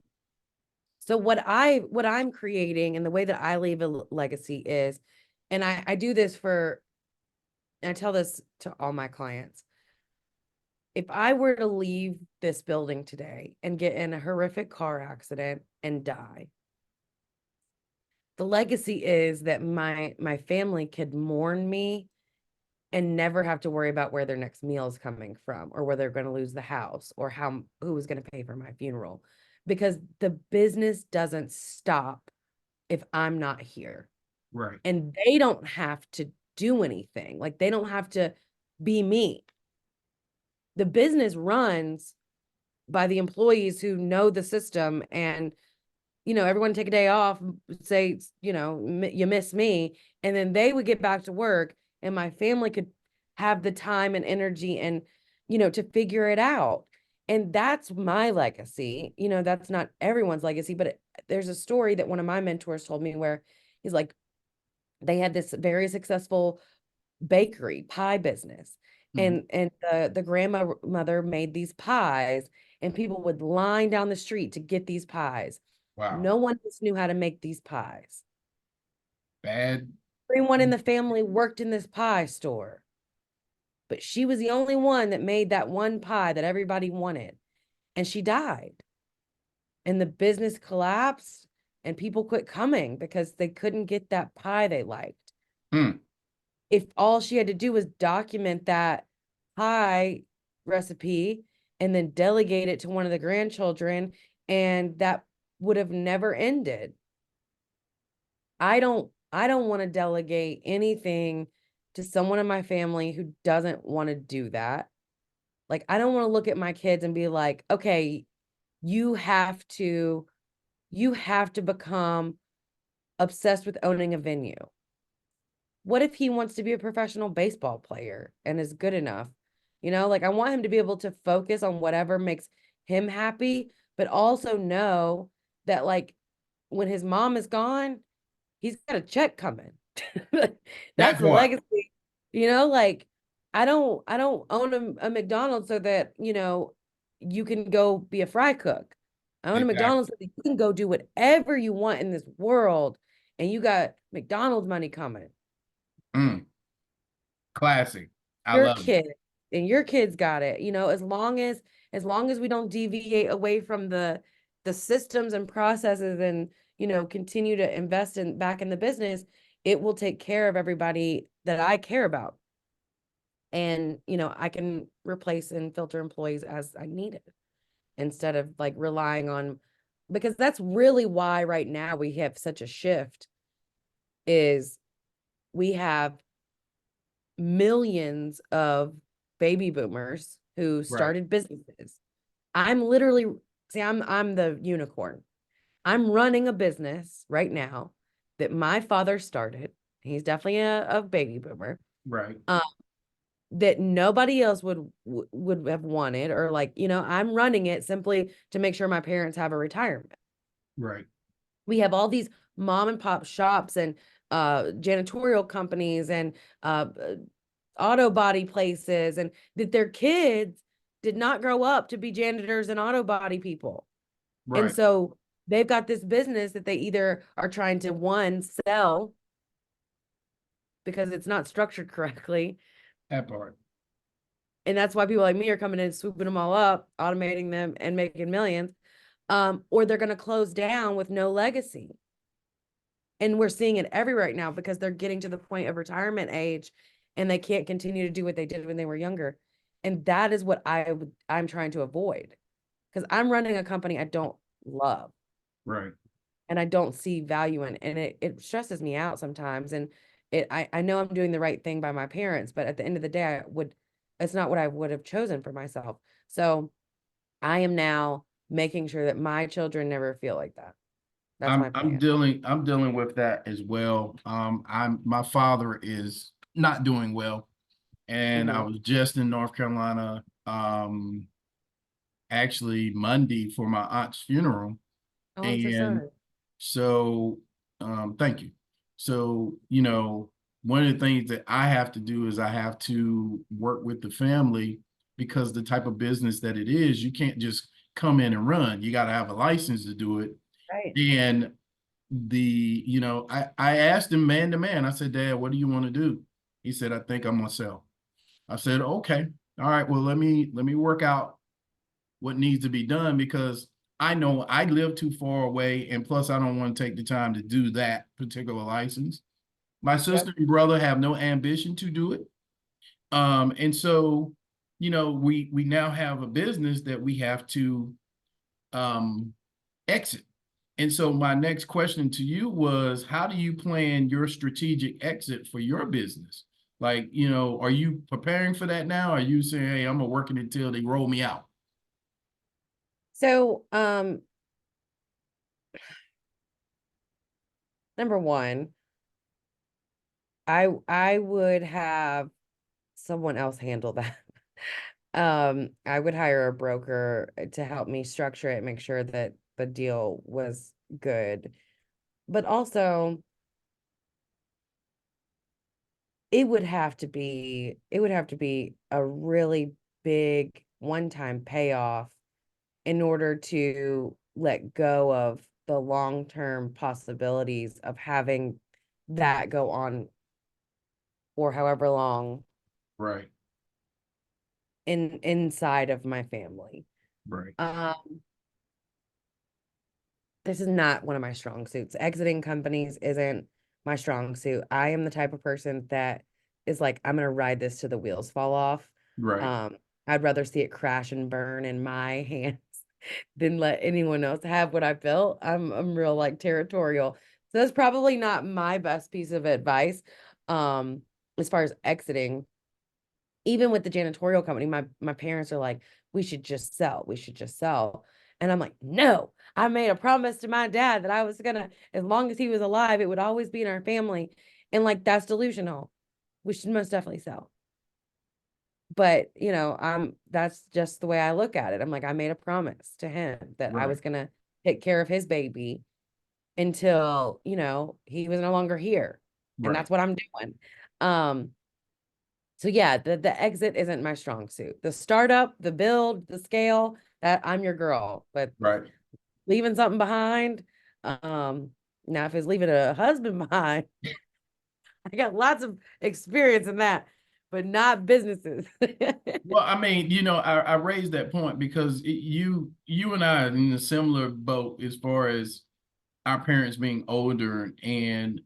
B: so what I'm creating and the way that I leave a legacy is, and I do this for, and I tell this to all my clients. If I were to leave this building today and get in a horrific car accident and die, the legacy is that my family could mourn me and never have to worry about where their next meal is coming from, or where they're going to lose the house, or who is going to pay for my funeral, because the business doesn't stop if I'm not here.
A: right,
B: And they don't have to do anything. Like, they don't have to be me. The business runs by the employees who know the system, and everyone take a day off, say, you miss me, and then they would get back to work, and my family could have the time and energy and, to figure it out. And that's my legacy. That's not everyone's legacy, but there's a story that one of my mentors told me where he's like, they had this very successful bakery pie business,
A: mhm,
B: and the grandmother made these pies, and people would line down the street to get these pies.
A: wow,
B: No one else knew how to make these pies.
A: bad,
B: Everyone in the family worked in this pie store, but she was the only one that made that one pie that everybody wanted, and she died. And the business collapsed, and people quit coming because they couldn't get that pie they liked.
A: mm,
B: If all she had to do was document that pie recipe and then delegate it to one of the grandchildren, and that would have never ended. I don't want to delegate anything to someone in my family who doesn't want to do that. Like, I don't want to look at my kids and be like, okay, you have to you have to become obsessed with owning a venue. What if he wants to be a professional baseball player and is good enough? Like, I want him to be able to focus on whatever makes him happy, but also know that, like, when his mom is gone, he's got a check coming.
A: that
B: That's the
A: part,
B: legacy. Like, I don't own a McDonald's so that, you can go be a fry cook. I own a
A: exactly.
B: McDonald's so that you can go do whatever you want in this world, and you got McDonald's money coming.
A: Mm, classic. I
B: Your
A: love it.
B: kid and your kids got it. As long as we don't deviate away from the systems and processes, and continue to invest in back in the business, it will take care of everybody that I care about. And I can replace and filter employees as I need it, instead of like relying on, because that's really why right now we have such a shift, is we have millions of baby boomers who
A: Right.
B: started businesses. I'm literally, see, I'm the unicorn. I'm running a business right now that my father started. He's definitely a baby boomer.
A: Right.
B: Um, that nobody else would have wanted, or like, I'm running it simply to make sure my parents have a retirement.
A: Right.
B: We have all these mom and pop shops and janitorial companies and auto body places, and that their kids did not grow up to be janitors and auto body people. And
A: Right.
B: so they've got this business that they either are trying to, one, sell because it's not structured correctly.
A: That part.
B: And that's why people like me are coming in, swooping them all up, automating them, and making millions. Or they're going to close down with no legacy. And we're seeing it everywhere right now because they're getting to the point of retirement age and they can't continue to do what they did when they were younger. And that is what I'm trying to avoid, because I'm running a company I don't love
A: Right.
B: and I don't see value in, and it stresses me out sometimes. And I know I'm doing the right thing by my parents, but at the end of the day, it's not what I would have chosen for myself. So I am now making sure that my children never feel like that. That's my
A: I'm
B: plan.
A: dealing with that as well. My father is not doing well, and I
B: Hmm.
A: was just in North Carolina actually Monday for my aunt's funeral.
B: Oh, I'm so
A: And
B: sorry.
A: so thank you. So, one of the things that I have to do is I have to work with the family, because the type of business that it is, you can't just come in and run. You got to have a license to do it.
B: Right.
A: And I asked him man to man. I said, Dad, what do you want to do? He said, I think I'm gonna sell. I said, okay, all right, well, let me work out what needs to be done, because I know I live too far away, and plus I don't want to take the time to do that particular license. My
B: Yep.
A: sister and brother have no ambition to do it. And so, we now have a business that we have to um exit. And so my next question to you was, how do you plan your strategic exit for your business? Like, are you preparing for that now? Are you saying, hey, I'm gonna work it until they roll me out?
B: So, number one, I would have someone else handle that. I would hire a broker to help me structure it, make sure that the deal was good. But also, it would have to be a really big one-time payoff in order to let go of the long-term possibilities of having that go on for however long
A: Right,
B: inside of my family.
A: right,
B: Um, this is not one of my strong suits. Exiting companies isn't my strong suit. I am the type of person that is like, I'm gonna ride this till the wheels fall off.
A: right,
B: Um, I'd rather see it crash and burn in my hands than let anyone else have what I built. I'm real like territorial. So that's probably not my best piece of advice. Um, as far as exiting, even with the janitorial company, my parents are like, we should just sell. We should just sell. And I'm like, no, I made a promise to my dad that I was gonna, as long as he was alive, it would always be in our family. And like, that's delusional. We should most definitely sell. But that's just the way I look at it. I'm like, I made a promise to him that I
A: right,
B: was gonna take care of his baby until, he was no longer here. And
A: right,
B: that's what I'm doing. Um, So yeah, the exit isn't my strong suit. The startup, the build, the scale, that I'm your girl. But
A: right.
B: leaving something behind, um, now if it's leaving a husband behind, I got lots of experience in that, but not businesses.
A: Well, I mean, I raised that point because you and I are in a similar boat as far as our parents being older, and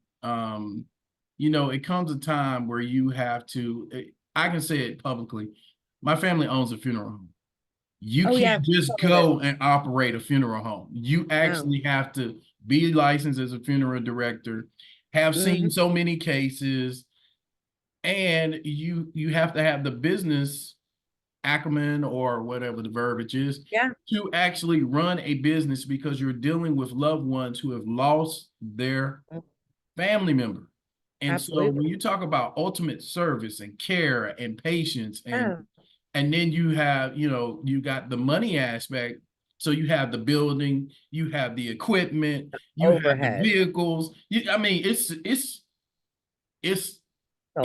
A: it comes a time where you have to. I can say it publicly. My family owns a funeral home. You
B: Oh yeah,
A: can't just
B: told me this.
A: go and operate a funeral home. You
B: No.
A: actually have to be licensed as a funeral director, have
B: Hmm.
A: seen so many cases, and you have to have the business. acumen or whatever the verbiage is
B: Yeah,
A: to actually run a business because you're dealing with loved ones who have lost their family member. And so when
B: absolutely.
A: you talk about ultimate service and care and patience
B: Yeah.
A: and then you have, you got the money aspect. So you have the building, you have the equipment, you have the
B: Overhead.
A: vehicles. I mean, it's
B: A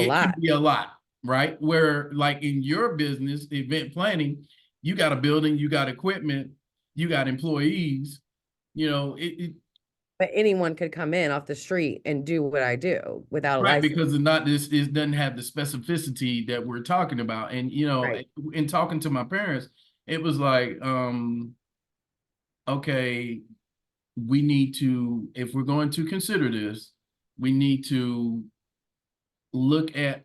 A: it can
B: lot.
A: be a lot, right? Where like in your business, event planning, you got a building, you got equipment, you got employees, it
B: But anyone could come in off the street and do what I do without a
A: right,
B: license.
A: because it's not this, it doesn't have the specificity that we're talking about. And
B: Right.
A: in talking to my parents, it was like, okay, we need to, if we're going to consider this, we need to look at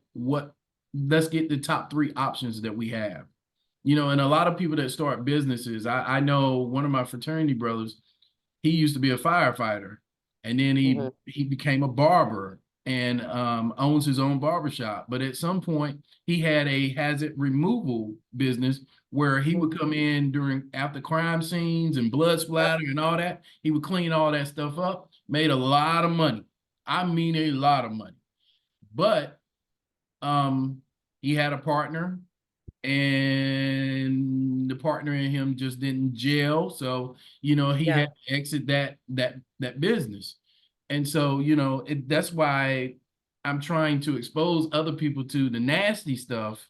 A: let's get the top three options that we have. And a lot of people that start businesses, I know one of my fraternity brothers, he used to be a firefighter, and then he
B: Hmm.
A: he became a barber and owns his own barbershop. But at some point, he had a hazard removal business where he would come in after crime scenes and blood splatter and all that. He would clean all that stuff up, made a lot of money. I mean, a lot of money. But he had a partner and the partner and him just didn't gel. So, he
B: Yeah.
A: had to exit that business. And so, that's why I'm trying to expose other people to the nasty stuff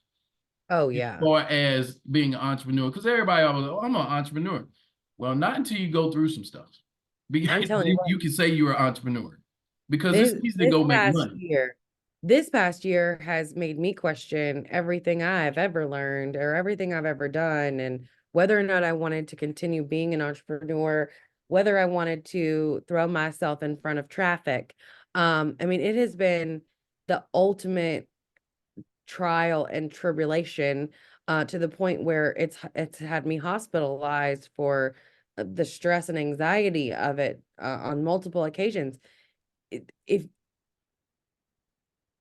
B: Oh
A: as
B: yeah.
A: far as being an entrepreneur. Because everybody always, oh, I'm an entrepreneur. Well, not until you go through some stuff.
B: I'm
A: Because
B: telling you what,
A: you can say you're an entrepreneur. Because it's
B: this
A: easy to
B: this
A: go make
B: past
A: money.
B: year, this past year has made me question everything I've ever learned or everything I've ever done, and whether or not I wanted to continue being an entrepreneur, whether I wanted to throw myself in front of traffic. I mean, it has been the ultimate trial and tribulation, to the point where it's had me hospitalized for the stress and anxiety of it, on multiple occasions. If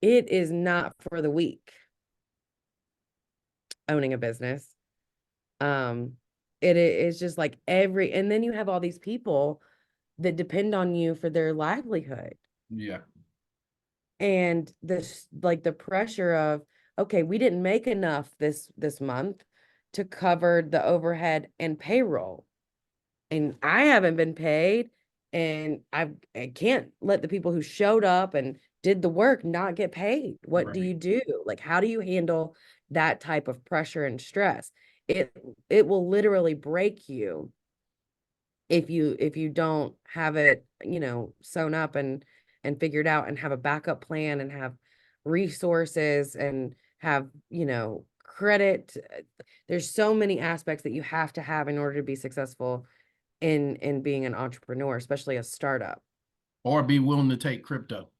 B: it is not for the weak, owning a business, um, it is just like and then you have all these people that depend on you for their livelihood.
A: Yeah.
B: And this, like, the pressure of, okay, we didn't make enough this month to cover the overhead and payroll, and I haven't been paid, and I can't let the people who showed up and did the work not get paid. What do
A: Right.
B: you do? Like, how do you handle that type of pressure and stress? It will literally break you if you don't have it, sewn up and figured out, and have a backup plan, and have resources, and have, credit. There's so many aspects that you have to have in order to be successful in being an entrepreneur, especially a startup,
A: Or be willing to take crypto.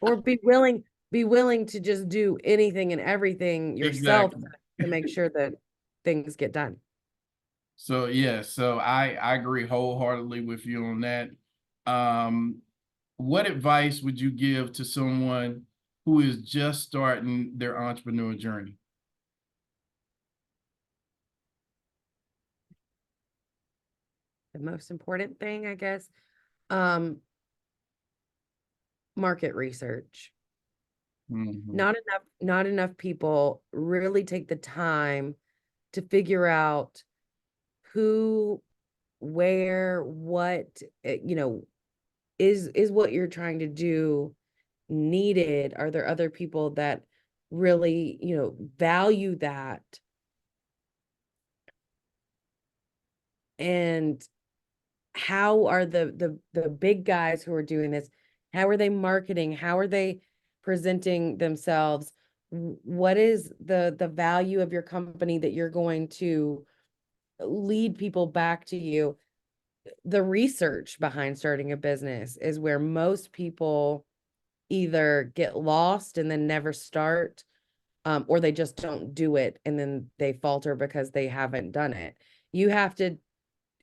B: or be willing to just do anything and everything yourself
A: Exactly.
B: to make sure that things get done.
A: So yeah, so I agree wholeheartedly with you on that. Um, what advice would you give to someone who is just starting their entrepreneur journey?
B: The most important thing, I guess, um, market research.
A: Mhm.
B: Not enough people really take the time to figure out who, where, what, is what you're trying to do needed? Are there other people that really, value that? And how are the big guys who are doing this, how are they marketing? How are they presenting themselves? What is the value of your company that you're going to lead people back to you? The research behind starting a business is where most people either get lost and then never start, or they just don't do it and then they falter because they haven't done it. You have to,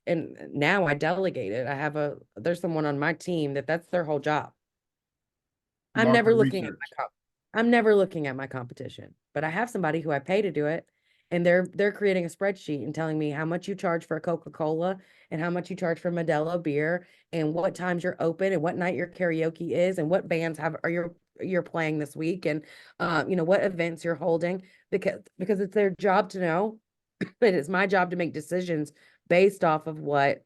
B: and now I delegate it. There's someone on my team that's their whole job. I'm
A: Market
B: never looking at
A: research.
B: I'm never looking at my competition, but I have somebody who I pay to do it, and they're creating a spreadsheet and telling me how much you charge for a Coca-Cola and how much you charge for Modelo beer and what times you're open and what night your karaoke is and what bands you're playing this week and what events you're holding, because it's their job to know. But it's my job to make decisions based off of what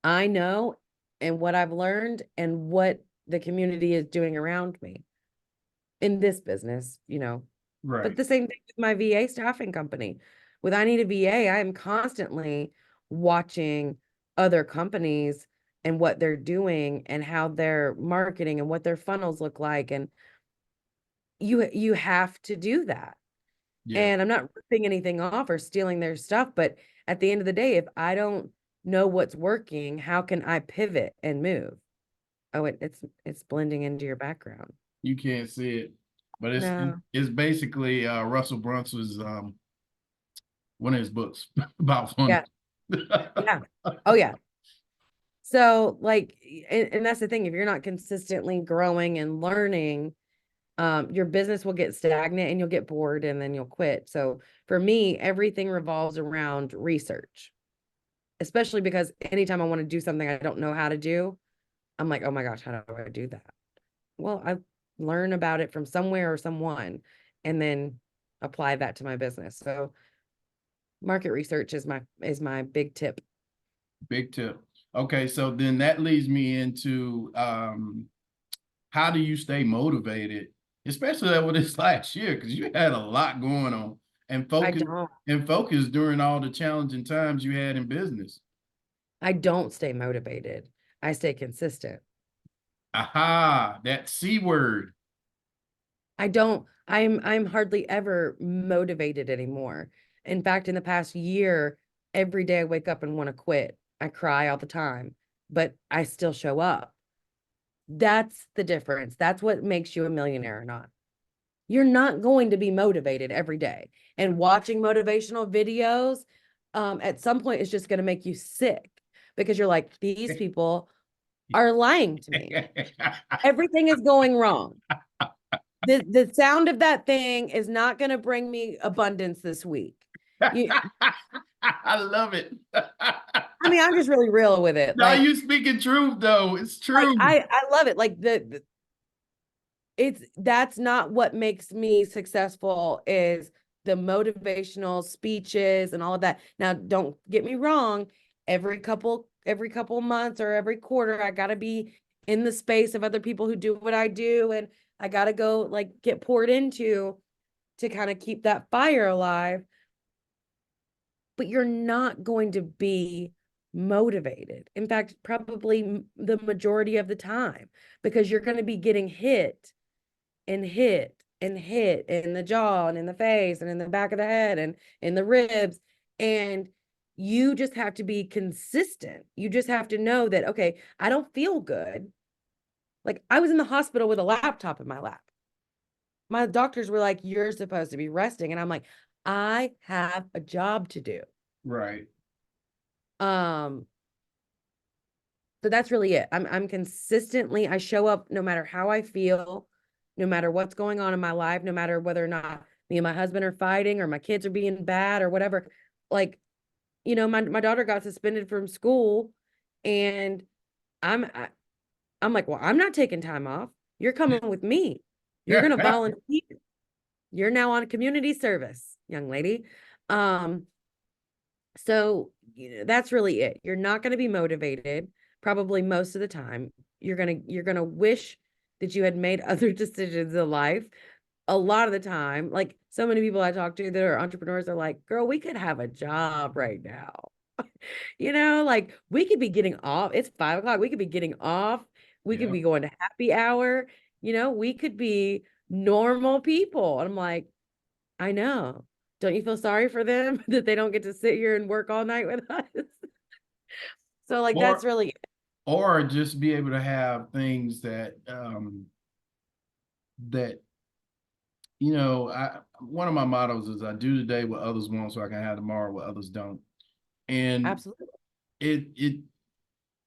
B: I know and what I've learned and what the community is doing around me in this business. But
A: Right.
B: the same thing with my VA staffing company. With I Need a VA, I am constantly watching other companies and what they're doing and how they're marketing and what their funnels look like. And you have to do that.
A: Yeah.
B: And I'm not ripping anything off or stealing their stuff, but at the end of the day, if I don't know what's working, how can I pivot and move? Oh, it's blending into your background.
A: You can't see it, but
B: No.
A: it's basically Russell Brunson's one of his books about fun.
B: Yeah. Yeah. Oh yeah. So like, and that's the thing, if you're not consistently growing and learning, your business will get stagnant and you'll get bored and then you'll quit. So for me, everything revolves around research, especially because anytime I want to do something I don't know how to do, I'm like, oh my gosh, how do I do that? Well, I learn about it from somewhere or someone and then apply that to my business. So market research is my big tip.
A: Big tip. Okay, so then that leads me into how do you stay motivated, especially with this last year, because you had a lot going on and
B: I
A: focus
B: don't
A: during all the challenging times you had in business.
B: I don't stay motivated. I stay consistent.
A: Aha, that C word.
B: I'm hardly ever motivated anymore. In fact, in the past year, every day I wake up and want to quit. I cry all the time, but I still show up. That's the difference. That's what makes you a millionaire or not. You're not going to be motivated every day. And watching motivational videos, at some point, it's just going to make you sick because you're like, these people are lying to me. Everything is going wrong. The sound of that thing is not going to bring me abundance this week. You,
A: I love it.
B: I mean, I'm just really real with it.
A: No, you speaking truth though. It's
B: Like
A: true.
B: I love it. Like that's not what makes me successful is the motivational speeches and all of that. Now, don't get me wrong. Every couple months or every quarter, I gotta be in the space of other people who do what I do, and I gotta go like get poured into to kind of keep that fire alive. But you're not going to be motivated. In fact, probably the majority of the time, because you're going to be getting hit and hit and hit in the jaw and in the face and in the back of the head and in the ribs. And you just have to be consistent. You just have to know that, okay, I don't feel good. Like I was in the hospital with a laptop in my lap. My doctors were like, you're supposed to be resting. And I'm like, I have a job to do.
A: Right.
B: Um, so that's really it. I'm consistently, I show up no matter how I feel, no matter what's going on in my life, no matter whether or not me and my husband are fighting or my kids are being bad or whatever. Like, my daughter got suspended from school and I'm I, I'm like, well, I'm not taking time off. You're coming with me. You're gonna volunteer. You're now on community service, young lady. Um, so that's really it. You're not going to be motivated probably most of the time. You're going to wish that you had made other decisions in life a lot of the time. Like so many people I talk to that are entrepreneurs are like, "Girl, we could have a job right now." Like we could be getting off. It's 5 o'clock. We could be getting off. We could
A: Yeah.
B: be going to happy hour. We could be normal people. And I'm like, I know. Don't you feel sorry for them that they don't get to sit here and work all night with us? So like that's
A: Or
B: really
A: or just be able to have things that that one of my mottos is I do today what others want so I can have tomorrow what others don't. And
B: absolutely
A: it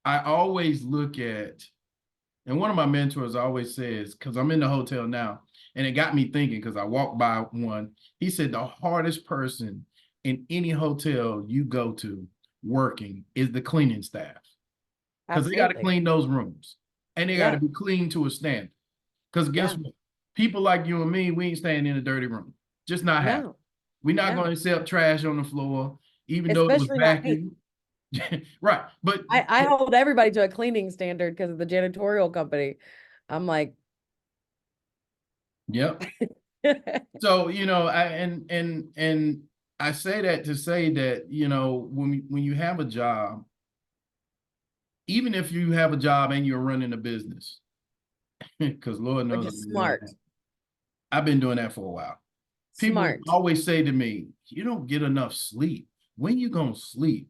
A: I always look at, and one of my mentors always says, because I'm in the hotel now, And it got me thinking because I walked by one. He said the hardest person in any hotel you go to working is the cleaning staff because they got to
B: Absolutely.
A: clean those rooms and they got to
B: Yeah.
A: be clean to a standard. Because guess
B: Yeah.
A: what? People like you and me, we ain't staying in a dirty room. Just not happening.
B: No.
A: We're not going
B: No.
A: to accept trash on the floor, even though it was
B: Especially not me.
A: vacuumed. Right. But
B: I hold everybody to a cleaning standard because of the janitorial company. I'm like,
A: yep. So, and I say that to say that, when you have a job, even if you have a job and you're running a business, because Lord
B: which
A: knows I've
B: is
A: been doing
B: smart.
A: that. I've been doing that for a while. People
B: Smart.
A: always say to me, you don't get enough sleep. When you gonna sleep?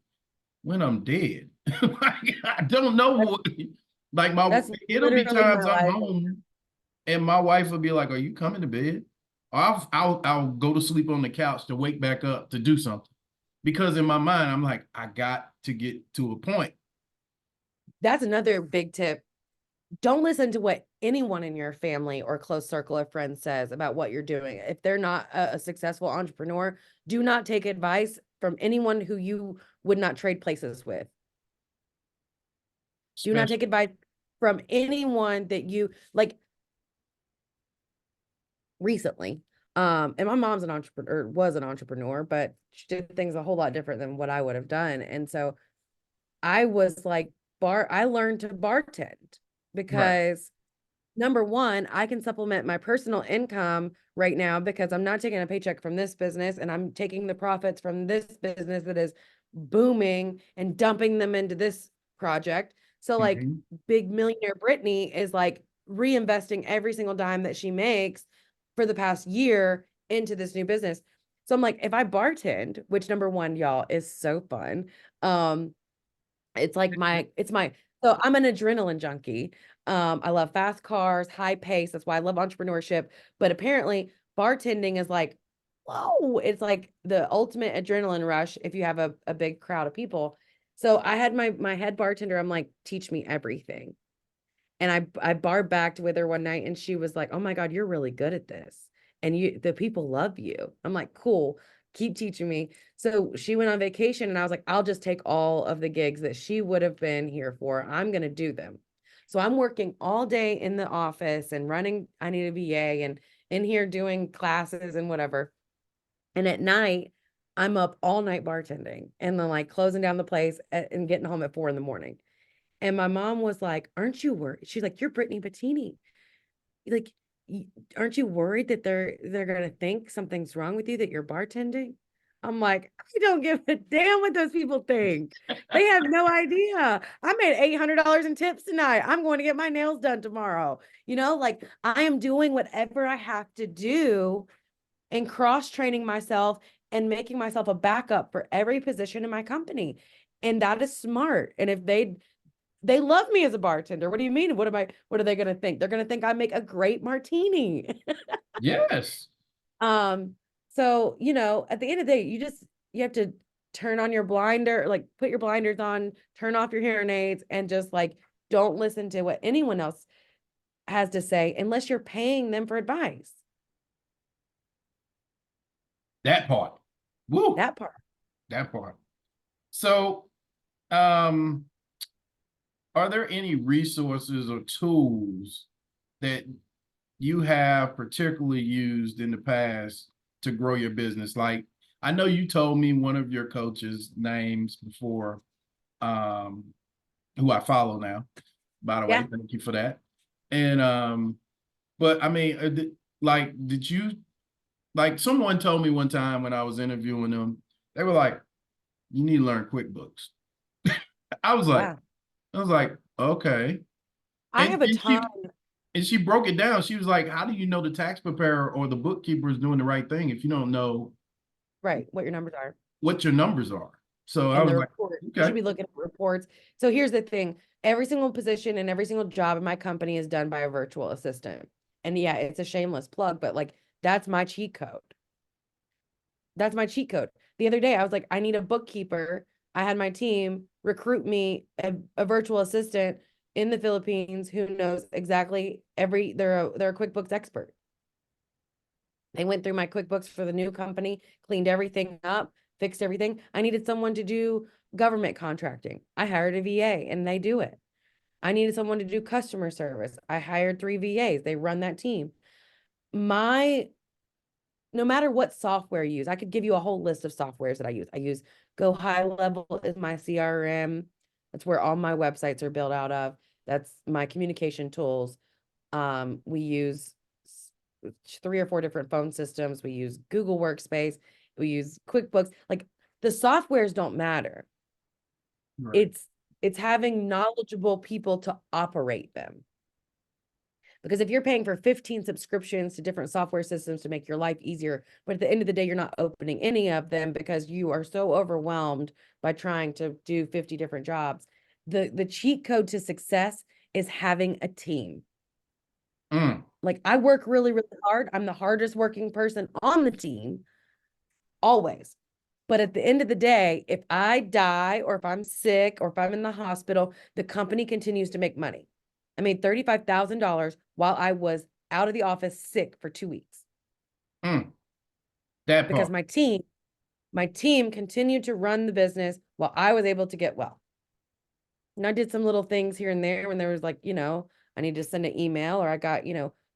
A: When I'm dead. Like, I don't know what, like
B: That's
A: it'll be
B: literally my
A: times I'm
B: life.
A: home and my wife will be like, are you coming to bed? Or I'll go to sleep on the couch to wake back up to do something. Because in my mind, I'm like, I got to get to a point.
B: That's another big tip. Don't listen to what anyone in your family or close circle of friends says about what you're doing. If they're not a successful entrepreneur, do not take advice from anyone who you would not trade places with. Do not
A: Especially
B: take advice from anyone that you like recently. And my mom's an entrepreneur, was an entrepreneur, but she did things a whole lot different than what I would have done. And so I was like, I learned to bartend
A: right.
B: because number one, I can supplement my personal income right now because I'm not taking a paycheck from this business and I'm taking the profits from this business that is booming and dumping them into this project. So like
A: Mhm.
B: big millionaire Brittany is like reinvesting every single dime that she makes for the past year into this new business. So I'm like, if I bartend, which number one, y'all, is so fun. Um, it's like so I'm an adrenaline junkie. I love fast cars, high pace. That's why I love entrepreneurship. But apparently, bartending is like, whoa, it's like the ultimate adrenaline rush if you have a big crowd of people. So I had my head bartender, I'm like, teach me everything. And I bar backed with her one night and she was like, "Oh my God, you're really good at this. And the people love you." I'm like, "Cool. Keep teaching me." So she went on vacation and I was like, "I'll just take all of the gigs that she would have been here for. I'm going to do them." So I'm working all day in the office and running I need a VA and in here doing classes and whatever. And at night, I'm up all night bartending and then like closing down the place and getting home at 4 in the morning. And my mom was like, "Aren't you worried?" She's like, "You're Brittany Bettini. Like, aren't you worried that they're gonna think something's wrong with you that you're bartending?" I'm like, I don't give a damn what those people think. They have no idea. I made $800 in tips tonight. I'm going to get my nails done tomorrow. Like I am doing whatever I have to do and cross training myself and making myself a backup for every position in my company. And that is smart. And if they love me as a bartender. What do you mean? What are they going to think? They're going to think I make a great martini.
A: Yes.
B: um, so, at the end of the day, you have to turn on your blinder, like put your blinders on, turn off your hearing aids and just like don't listen to what anyone else has to say unless you're paying them for advice.
A: That part. Woo.
B: That part.
A: That part. So, um, are there any resources or tools that you have particularly used in the past to grow your business? Like, I know you told me one of your coaches' names before, um, who I follow now, by the way.
B: Yeah.
A: Thank you for that. And but I mean, did you like someone told me one time when I was interviewing them, they were like, you need to learn QuickBooks. I was like,
B: Yeah.
A: I was like, okay.
B: I
A: And
B: have a
A: and
B: ton.
A: she broke it down. She was like, how do you know the tax preparer or the bookkeeper is doing the right thing if you don't know
B: Right. What your numbers are.
A: what your numbers are? So I
B: And
A: was
B: the
A: like,
B: report. You should
A: okay.
B: be looking at reports. So here's the thing. Every single position and every single job in my company is done by a virtual assistant. And yeah, it's a shameless plug, but like that's my cheat code. That's my cheat code. The other day I was like, I need a bookkeeper. I had my team recruit me a virtual assistant in the Philippines who knows exactly they're a QuickBooks expert. They went through my QuickBooks for the new company, cleaned everything up, fixed everything. I needed someone to do government contracting. I hired a VA and they do it. I needed someone to do customer service. I hired 3 VAs. They run that team. My No matter what software you use, I could give you a whole list of softwares that I use. I use Go High Level is my CRM. That's where all my websites are built out of. That's my communication tools. We use 3 or 4 different phone systems. We use Google Workspace. We use QuickBooks. Like, the softwares don't matter.
A: Right.
B: It's having knowledgeable people to operate them. Because if you're paying for 15 subscriptions to different software systems to make your life easier, but at the end of the day, you're not opening any of them because you are so overwhelmed by trying to do 50 different jobs, the cheat code to success is having a team. Like, I work really, really hard. I'm the hardest working person on the team, always. But at the end of the day, if I die or if I'm sick or if I'm in the hospital, the company continues to make money. I made $35,000 while I was out of the office sick for 2 weeks
A: That
B: because
A: part.
B: my team continued to run the business while I was able to get well. And I did some little things here and there when there was, like, I need to send an email or I got,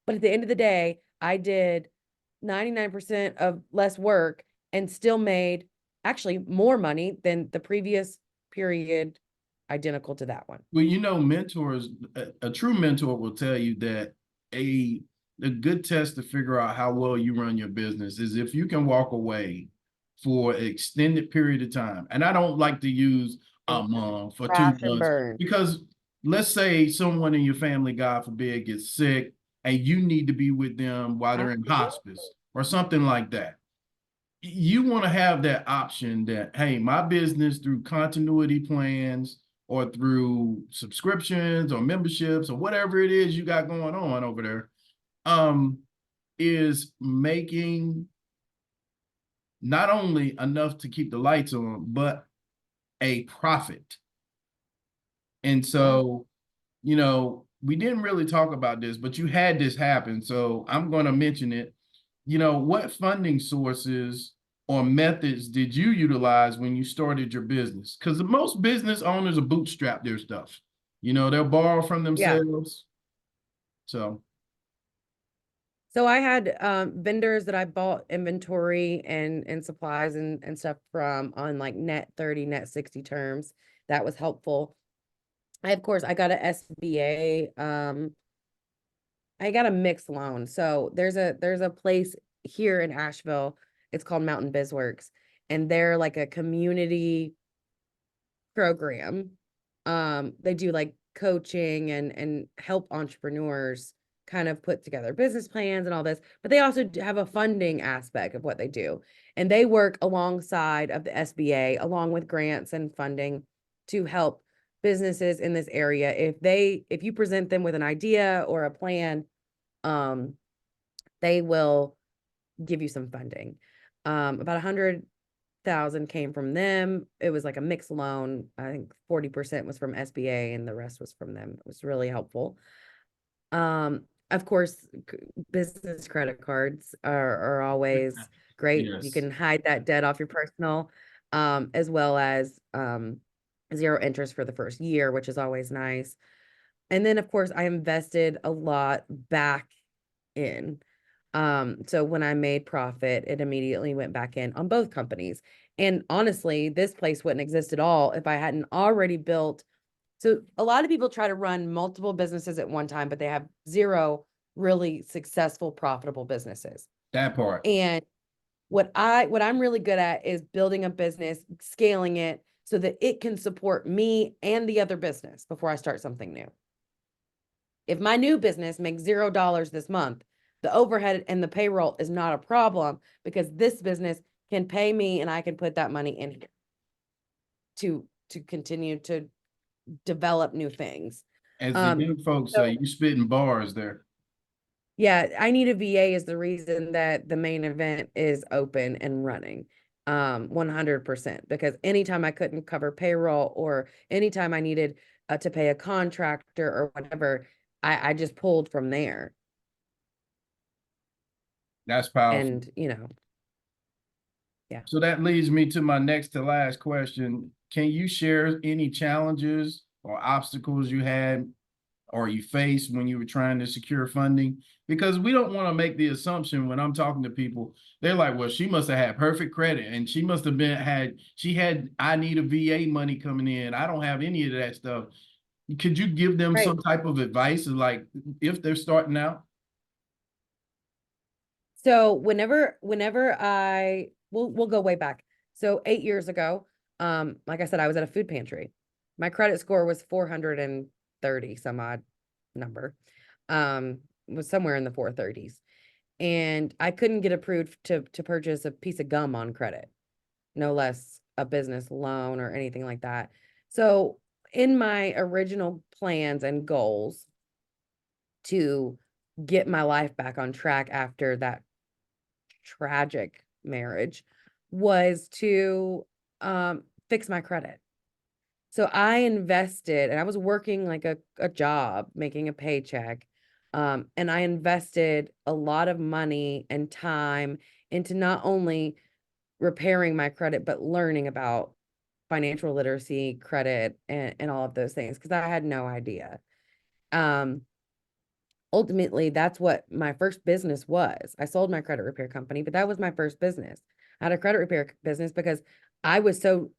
B: but at the end of the day, I did 99% of less work and still made actually more money than the previous period identical to that one.
A: Well, mentors, a true mentor will tell you that a a good test to figure out how well you run your business is if you can walk away for an extended period of time. And I don't like to use
B: And
A: a month or two
B: crash and
A: months
B: burn.
A: because let's say someone in your family, God forbid, gets sick and you need to be with them while they're in
B: Absolutely.
A: hospice or something like that. You want to have that option that, hey, my business through continuity plans or through subscriptions or memberships or whatever it is you got going on over there, um, is making not only enough to keep the lights on, but a profit. And
B: Yeah.
A: so, we didn't really talk about this, but you had this happen. So I'm going to mention it. What funding sources or methods did you utilize when you started your business? Because most business owners are bootstrap their stuff. They'll borrow from
B: Yeah.
A: themselves. So
B: So I had vendors that I bought inventory and supplies and stuff from on like net 30, net 60 terms. That was helpful. Of course, I got a SBA. I got a mixed loan. So there's a place here in Asheville. It's called Mountain Bizworks, and they're like a community program. They do like coaching and help entrepreneurs kind of put together business plans and all this, but they also have a funding aspect of what they do. And they work alongside of the SBA, along with grants and funding to help businesses in this area. If you present them with an idea or a plan, um, they will give you some funding. About 100,000 came from them. It was like a mixed loan. I think 40% was from SBA and the rest was from them. It was really helpful. Of course, business credit cards are always great. You
A: yes,
B: can hide that debt off your personal, as well as 0 interest for the first year, which is always nice. And then, of course, I invested a lot back in. So when I made profit, it immediately went back in on both companies. And honestly, this place wouldn't exist at all if I hadn't already built. So a lot of people try to run multiple businesses at one time, but they have 0 really successful, profitable businesses.
A: that part.
B: And what I'm really good at is building a business, scaling it so that it can support me and the other business before I start something new. If my new business makes $0 this month, the overhead and the payroll is not a problem because this business can pay me and I can put that money in here to continue to develop new things.
A: As the
B: Um,
A: young folks say,
B: so
A: you spitting bars there.
B: yeah, I need a VA is the reason that the main event is open and running. 100%, because anytime I couldn't cover payroll or anytime I needed to pay a contractor or whatever, I just pulled from there.
A: That's powerful.
B: And, yeah.
A: So that leads me to my next to last question. Can you share any challenges or obstacles you had or you faced when you were trying to secure funding? Because we don't want to make the assumption when I'm talking to people, they're like, well, she must have had perfect credit and she must have she had, I need a VA money coming in. I don't have any of that stuff. Could you give them
B: Right.
A: some type of advice, like if they're starting out?
B: So we'll go way back. So 8 years ago, like I said, I was at a food pantry. My credit score was 430 some odd number. Was somewhere in the 430s. And I couldn't get approved to purchase a piece of gum on credit, no less a business loan or anything like that. So in my original plans and goals to get my life back on track after that tragic marriage was to fix my credit. So I invested and I was working like a job, making a paycheck. And I invested a lot of money and time into not only repairing my credit, but learning about financial literacy, credit, and all of those things because I had no idea. Um, Ultimately, that's what my first business was. I sold my credit repair company, but that was my first business. I had a credit repair business because I was so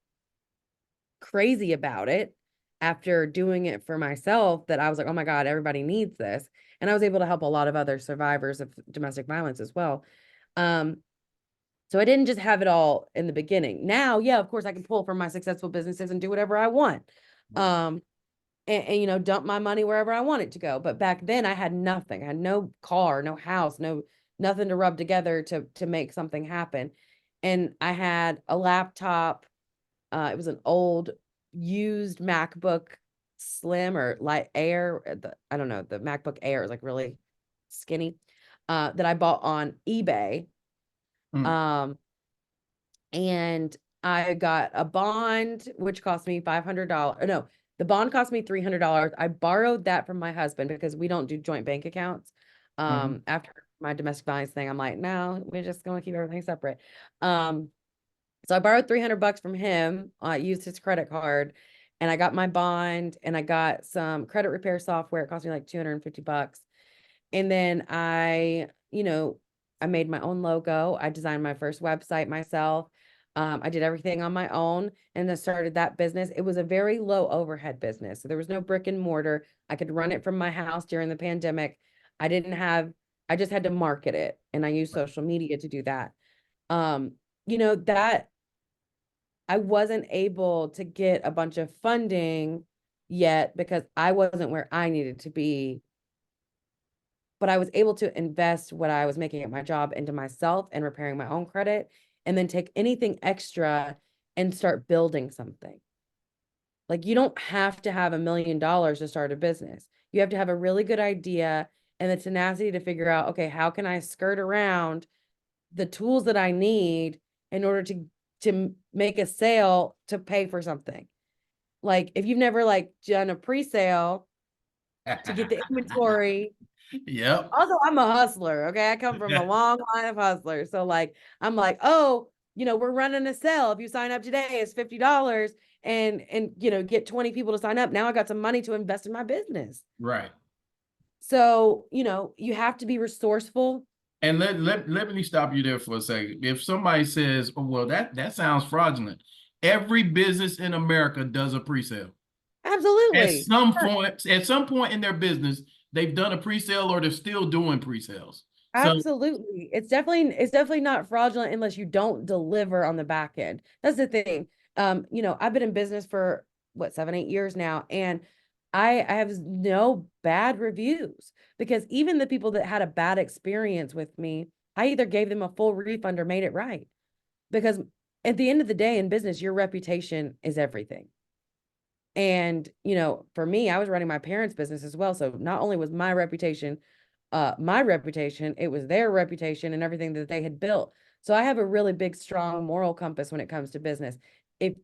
B: crazy about it after doing it for myself that I was like, oh my God, everybody needs this. And I was able to help a lot of other survivors of domestic violence as well. Um, so I didn't just have it all in the beginning. Now, yeah, of course, I can pull from my successful businesses and do whatever I want.
A: Right.
B: Um, and dump my money wherever I want it to go. But back then I had nothing. I had no car, no house, nothing to rub together to make something happen. And I had a laptop. It was an old used MacBook Slim or Light Air. I don't know. The MacBook Air is like really skinny. That I bought on eBay.
A: Mm.
B: Um, and I got a bond, which cost me $500. No, the bond cost me $300. I borrowed that from my husband because we don't do joint bank accounts.
A: Mhm.
B: After my domestic violence thing, I'm like, no, we're just going to keep everything separate. So I borrowed $300 from him. I used his credit card and I got my bond and I got some credit repair software. It cost me like $250. And then I made my own logo. I designed my first website myself. I did everything on my own and then started that business. It was a very low overhead business. So there was no brick and mortar. I could run it from my house during the pandemic. I just had to market it and I used social media to do that. Um, that I wasn't able to get a bunch of funding yet because I wasn't where I needed to be, but I was able to invest what I was making at my job into myself and repairing my own credit, and then take anything extra and start building something. Like you don't have to have $1 million to start a business. You have to have a really good idea and the tenacity to figure out, okay, how can I skirt around the tools that I need in order to make a sale to pay for something. Like if you've never like done a pre-sale to get the inventory.
A: Yep.
B: Also, I'm a hustler. Okay. I come from a long line of hustlers. So like, I'm like, oh, we're running a sale. If you sign up today, it's $50 and get 20 people to sign up. Now I got some money to invest in my business.
A: Right.
B: So, you have to be resourceful.
A: And let me stop you there for a second. If somebody says, oh, well, that sounds fraudulent. Every business in America does a pre-sale.
B: Absolutely.
A: At some point in their business, they've done a pre-sale or they're still doing pre-sales. So
B: Absolutely. It's definitely not fraudulent unless you don't deliver on the back end. That's the thing. I've been in business for what, 7, 8 years now, and I have no bad reviews because even the people that had a bad experience with me, I either gave them a full refund or made it right. Because at the end of the day in business, your reputation is everything. And, for me, I was running my parents' business as well. So not only was my reputation, it was their reputation and everything that they had built. So I have a really big, strong moral compass when it comes to business. If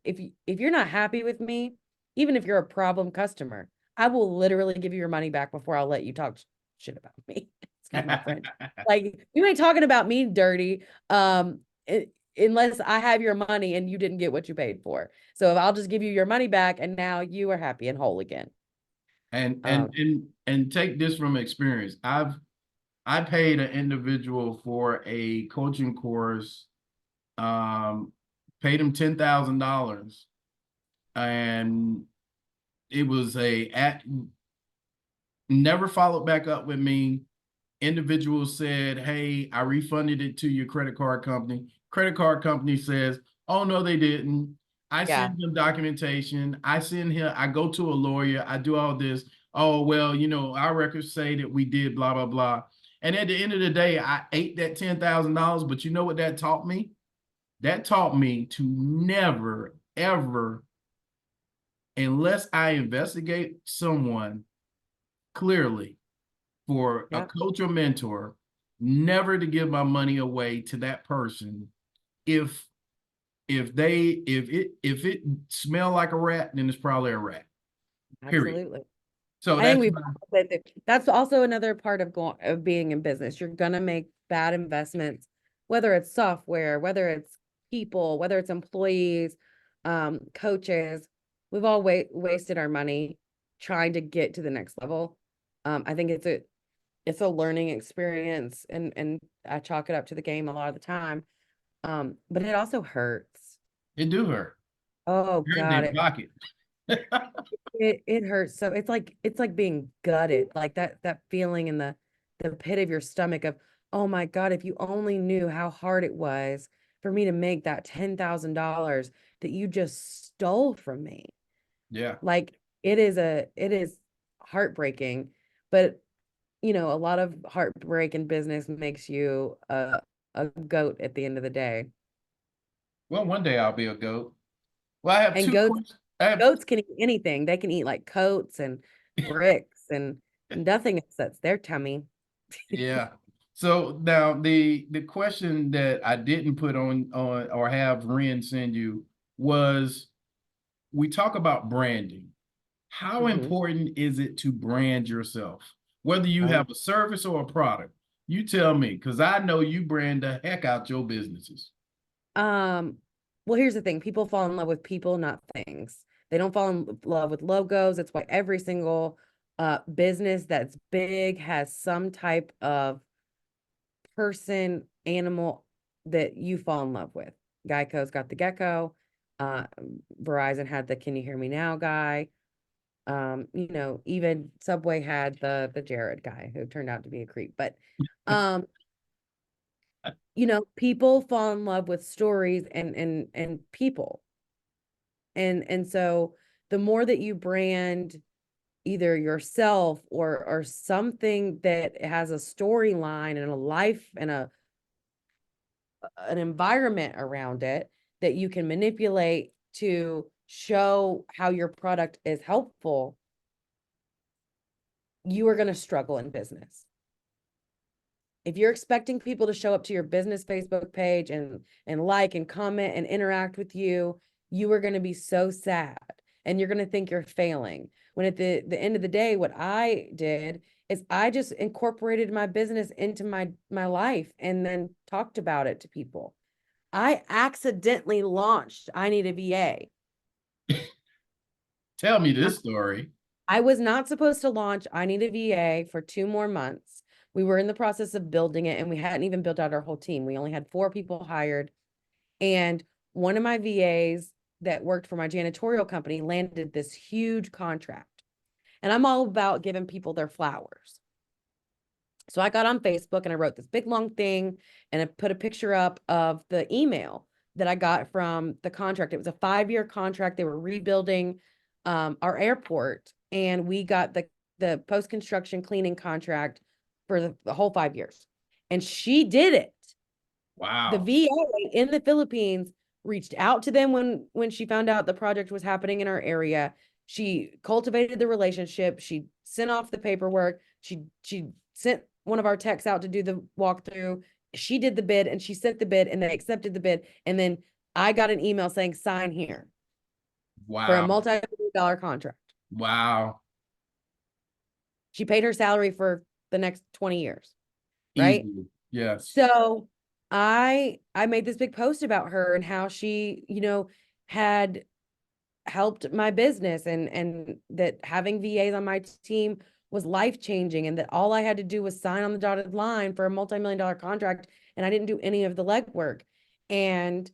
B: you're not happy with me, even if you're a problem customer, I will literally give you your money back before I'll let you talk shit about me. Excuse my French. Like, you ain't talking about me dirty. Unless I have your money and you didn't get what you paid for. So if I'll just give you your money back and now you are happy and whole again.
A: And
B: Um,
A: take this from experience. I paid an individual for a coaching course, paid him $10,000, and it was never followed back up with me. Individual said, "Hey, I refunded it to your credit card company." Credit card company says, "Oh no, they didn't." I
B: yeah,
A: send him documentation. I go to a lawyer. I do all this. Oh, well, our records say that we did blah, blah, blah. And at the end of the day, I ate that $10,000. But you know what that taught me? That taught me to never, ever, unless I investigate someone clearly for a
B: yeah,
A: coach or mentor, never to give my money away to that person. If if it smell like a rat, then it's probably a rat. Period.
B: absolutely.
A: So
B: I think
A: that's
B: we've
A: my
B: that's also another part of being in business. You're gonna make bad investments, whether it's software, whether it's people, whether it's employees, coaches. We've all wasted our money trying to get to the next level. I think it's a learning experience, and I chalk it up to the game a lot of the time. But it also hurts.
A: it do hurt.
B: Oh
A: Hurt in
B: God,
A: their pocket.
B: it hurts. So it's like being gutted, like that feeling in the pit of your stomach of, oh my God, if you only knew how hard it was for me to make that $10,000 that you just stole from me.
A: Yeah.
B: Like it is heartbreaking, but a lot of heartbreak in business makes you a goat at the end of the day.
A: Well, one day I'll be a goat. Well, I have
B: And
A: two questions. I have
B: goats can eat anything. They can eat like coats and bricks and nothing upsets their tummy.
A: Yeah. So now the question that I didn't put on or have Ren send you was, we talk about branding. How
B: Mhm.
A: important is it to brand yourself? Whether you
B: Oh,
A: have a service or a product, you tell me, because I know you brand the heck out your businesses.
B: um, well, here's the thing. People fall in love with people, not things. They don't fall in love with logos. That's why every single business that's big has some type of person, animal that you fall in love with. Geico's got the gecko. Uh, Verizon had the "Can you hear me now" guy. Even Subway had the Jared guy who turned out to be a creep. But um, people fall in love with stories and people. And so the more that you brand either yourself or something that has a storyline and a life and an environment around it that you can manipulate to show how your product is helpful, you are going to struggle in business. If you're expecting people to show up to your business Facebook page and like and comment and interact with you, you are going to be so sad and you're going to think you're failing. When at the end of the day, what I did is I just incorporated my business into my life and then talked about it to people. I accidentally launched I Need a VA.
A: Tell me this story.
B: I was not supposed to launch I Need a VA for 2 more months. We were in the process of building it and we hadn't even built out our whole team. We only had 4 people hired. And one of my VAs that worked for my janitorial company landed this huge contract. And I'm all about giving people their flowers. So I got on Facebook and I wrote this big long thing and I put a picture up of the email that I got from the contract. It was a 5-year contract. They were rebuilding our airport, and we got the post-construction cleaning contract for the whole 5 years. And she did it. The
A: Wow.
B: VA in the Philippines reached out to them when she found out the project was happening in our area. She cultivated the relationship. She sent off the paperwork. She sent one of our techs out to do the walkthrough. She did the bid and she sent the bid and they accepted the bid. And then I got an email saying sign here for a
A: Wow.
B: multi-million-dollar contract.
A: Wow.
B: She paid her salary for the next 20 years. right?
A: Easily. Yes.
B: So I made this big post about her and how she, had helped my business, and that having VAs on my team was life changing, and that all I had to do was sign on the dotted line for a multi-million-dollar contract, and I didn't do any of the legwork. And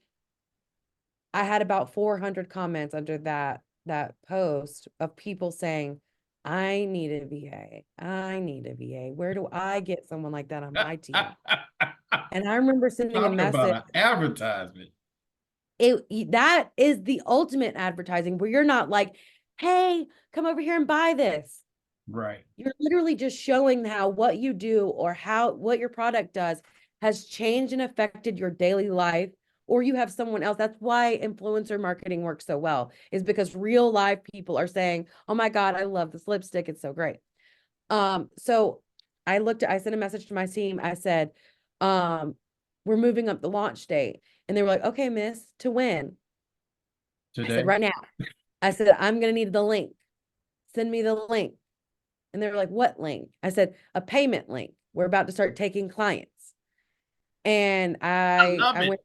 B: I had about 400 comments under that post of people saying, I need a VA. I need a VA. Where do I get someone like that on my team? And I remember sending a
A: Talk about
B: message.
A: an advertisement.
B: That is the ultimate advertising, where you're not like, hey, come over here and buy this.
A: Right.
B: You're literally just showing how what you do or how what your product does has changed and affected your daily life, or you have someone else. That's why influencer marketing works so well, is because real life people are saying, oh my God, I love this lipstick. It's so great. So I sent a message to my team. I said, we're moving up the launch date. And they were like, okay, miss, to when? I said,
A: Today.
B: right now. I said, I'm going to need the link. Send me the link. And they were like, what link? I said, a payment link. We're about to start taking clients. And
A: I love it.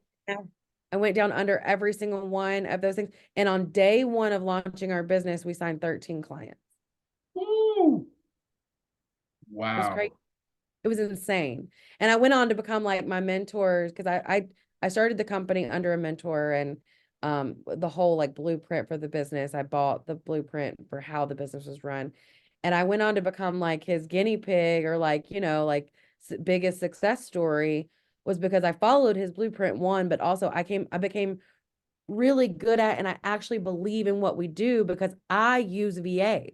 B: I went down under every single one of those things. And on day one of launching our business, we signed 13 clients.
A: Woo.
B: It was crazy.
A: Wow.
B: It was insane. And I went on to become like my mentors, because I started the company under a mentor, and the whole like blueprint for the business. I bought the blueprint for how the business was run. And I went on to become like his guinea pig, or like, like biggest success story, was because I followed his blueprint one, but also I became really good at, and I actually believe in what we do, because I use VAs.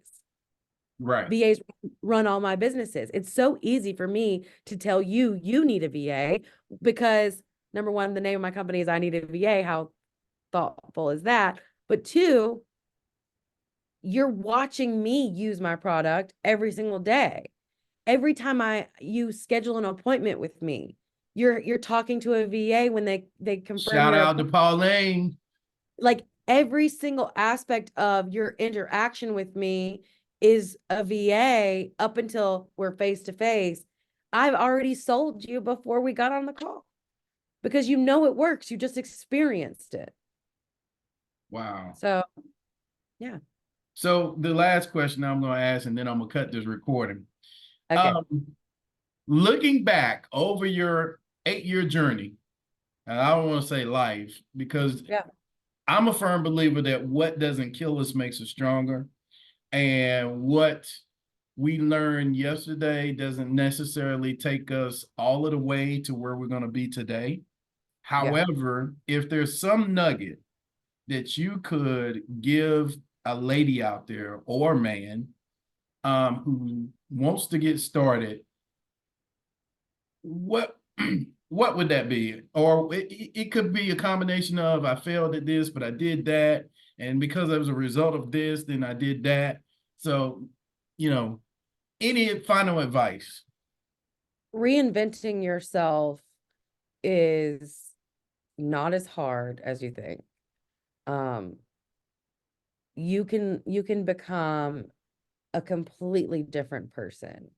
A: Right.
B: VAs run all my businesses. It's so easy for me to tell you, you need a VA, because number one, the name of my company is I Need a VA. How thoughtful is that? But two, you're watching me use my product every single day. Every time you schedule an appointment with me, you're talking to a VA when they confirm
A: Shout
B: your
A: out to
B: appointment.
A: Pauline.
B: Like every single aspect of your interaction with me is a VA up until we're face to face. I've already sold you before we got on the call, because you know it works. You just experienced it.
A: Wow.
B: So, yeah.
A: So the last question I'm going to ask, and then I'm going to cut this recording.
B: Okay.
A: Um, Looking back over your 8-year journey, and I don't want to say life, because
B: Yeah.
A: I'm a firm believer that what doesn't kill us makes us stronger. And what we learned yesterday doesn't necessarily take us all of the way to where we're going to be today.
B: Yeah.
A: However, if there's some nugget that you could give a lady out there or man who wants to get started, what what would that be? Or it could be a combination of I failed at this, but I did that, and because it was a result of this, then I did that. So, you know, any final advice?
B: Reinventing yourself is not as hard as you think. Um, you can become a completely different person.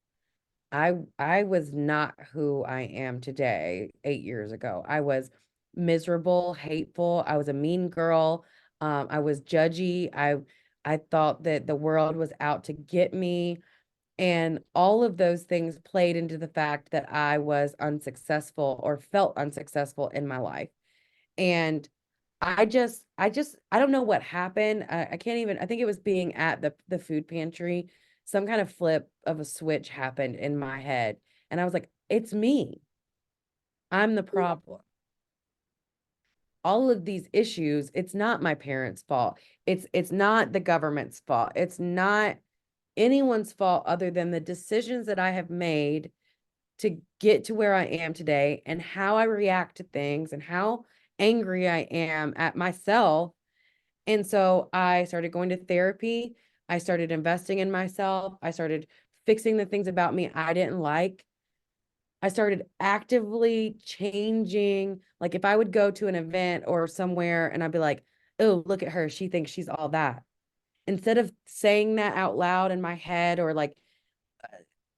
B: I was not who I am today 8 years ago. I was miserable, hateful. I was a mean girl. I was judgy. I thought that the world was out to get me. And all of those things played into the fact that I was unsuccessful, or felt unsuccessful in my life. And I don't know what happened. I can't even, I think it was being at the food pantry. Some kind of flip of a switch happened in my head. And I was like, it's me. I'm the problem. All of these issues, it's not my parents' fault. It's not the government's fault. It's not anyone's fault other than the decisions that I have made to get to where I am today, and how I react to things, and how angry I am at myself. And so I started going to therapy. I started investing in myself. I started fixing the things about me I didn't like. I started actively changing. Like if I would go to an event or somewhere and I'd be like, oh, look at her. She thinks she's all that. Instead of saying that out loud in my head, or like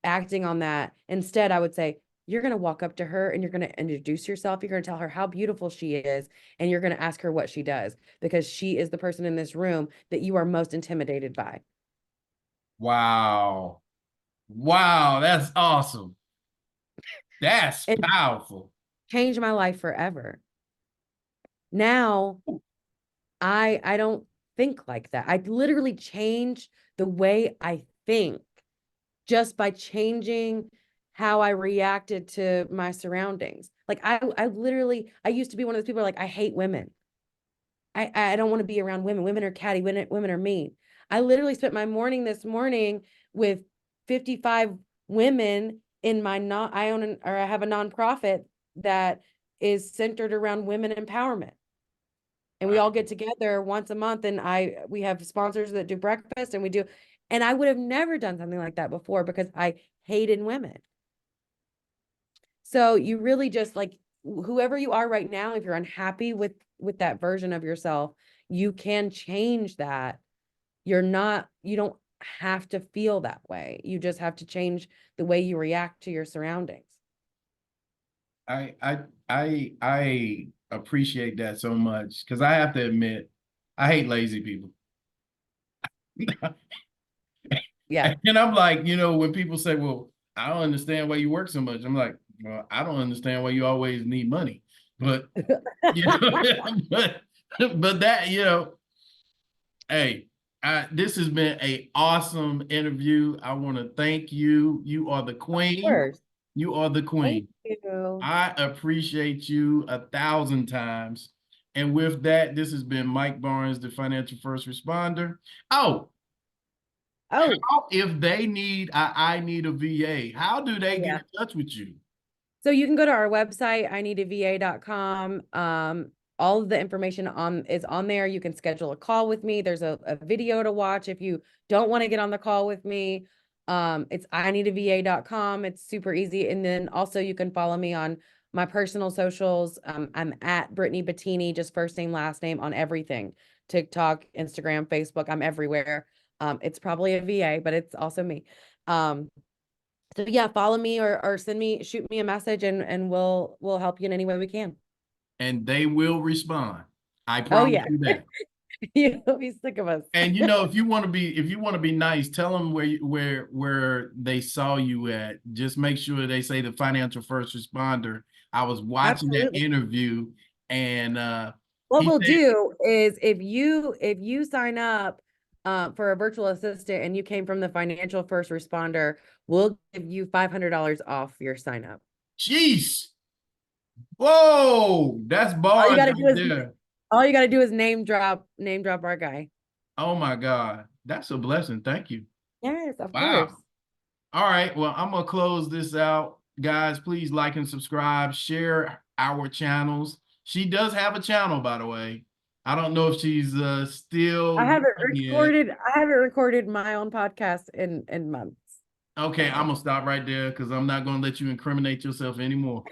B: acting on that, instead I would say, you're going to walk up to her and you're going to introduce yourself. You're going to tell her how beautiful she is. And you're going to ask her what she does, because she is the person in this room that you are most intimidated by.
A: Wow. Wow, that's awesome. That's
B: It
A: powerful.
B: changed my life forever. Now I don't think like that. I literally changed the way I think just by changing how I reacted to my surroundings. Like I literally, I used to be one of those people like, I hate women. I don't want to be around women. Women are catty. Women are mean. I literally spent my morning this morning with 55 women in my not, I own or I have a nonprofit that is centered around women empowerment. And we all get together once a month, and we have sponsors that do breakfast, and we do, and I would have never done something like that before because I hated women. So you really just like, whoever you are right now, if you're unhappy with that version of yourself, you can change that. You don't have to feel that way. You just have to change the way you react to your surroundings.
A: I appreciate that so much, because I have to admit, I hate lazy people.
B: Yeah.
A: And I'm like, when people say, well, I don't understand why you work so much. I'm like, well, I don't understand why you always need money. But, you know, but that, hey, this has been an awesome interview. I want to thank you. You are the queen.
B: Of course.
A: You are the
B: Thank
A: queen.
B: you.
A: I appreciate you 1,000 times. And with that, this has been Mike Barnes, the financial first responder. Oh,
B: Oh,
A: how if they need I need a VA, how do they get
B: yeah.
A: in touch with you?
B: So you can go to our website, ineedava.com. All of the information is on there. You can schedule a call with me. There's a video to watch if you don't want to get on the call with me. It's ineedava.com. It's super easy. And then also you can follow me on my personal socials. I'm at Brittany Bettini, just first name, last name on everything. TikTok, Instagram, Facebook. I'm everywhere. It's probably a VA, but it's also me. So yeah, follow me or shoot me a message, and we'll help you in any way we can.
A: And they will respond. I
B: Oh
A: promise
B: yeah.
A: you that.
B: You'll be sick of us.
A: And if you want to be nice, tell them where they saw you at. Just make sure they say the financial first responder. I was watching that
B: Absolutely.
A: interview, and
B: What
A: he
B: we'll
A: said,
B: do is if you sign up for a virtual assistant and you came from the financial first responder, we'll give you $500 off your sign up.
A: "Jeez, whoa, that's
B: All you
A: bars
B: got to do
A: right
B: is
A: there."
B: name drop our guy.
A: Oh my God, that's a blessing. Thank you.
B: Yes, of course.
A: Wow. All right. Well, I'm gonna close this out. Guys, please like and subscribe, share our channels. She does have a channel, by the way. I don't know if she's still doing it.
B: I haven't recorded my own podcast in months.
A: Okay, I'm
B: So
A: gonna stop right there because I'm not gonna let you incriminate yourself anymore.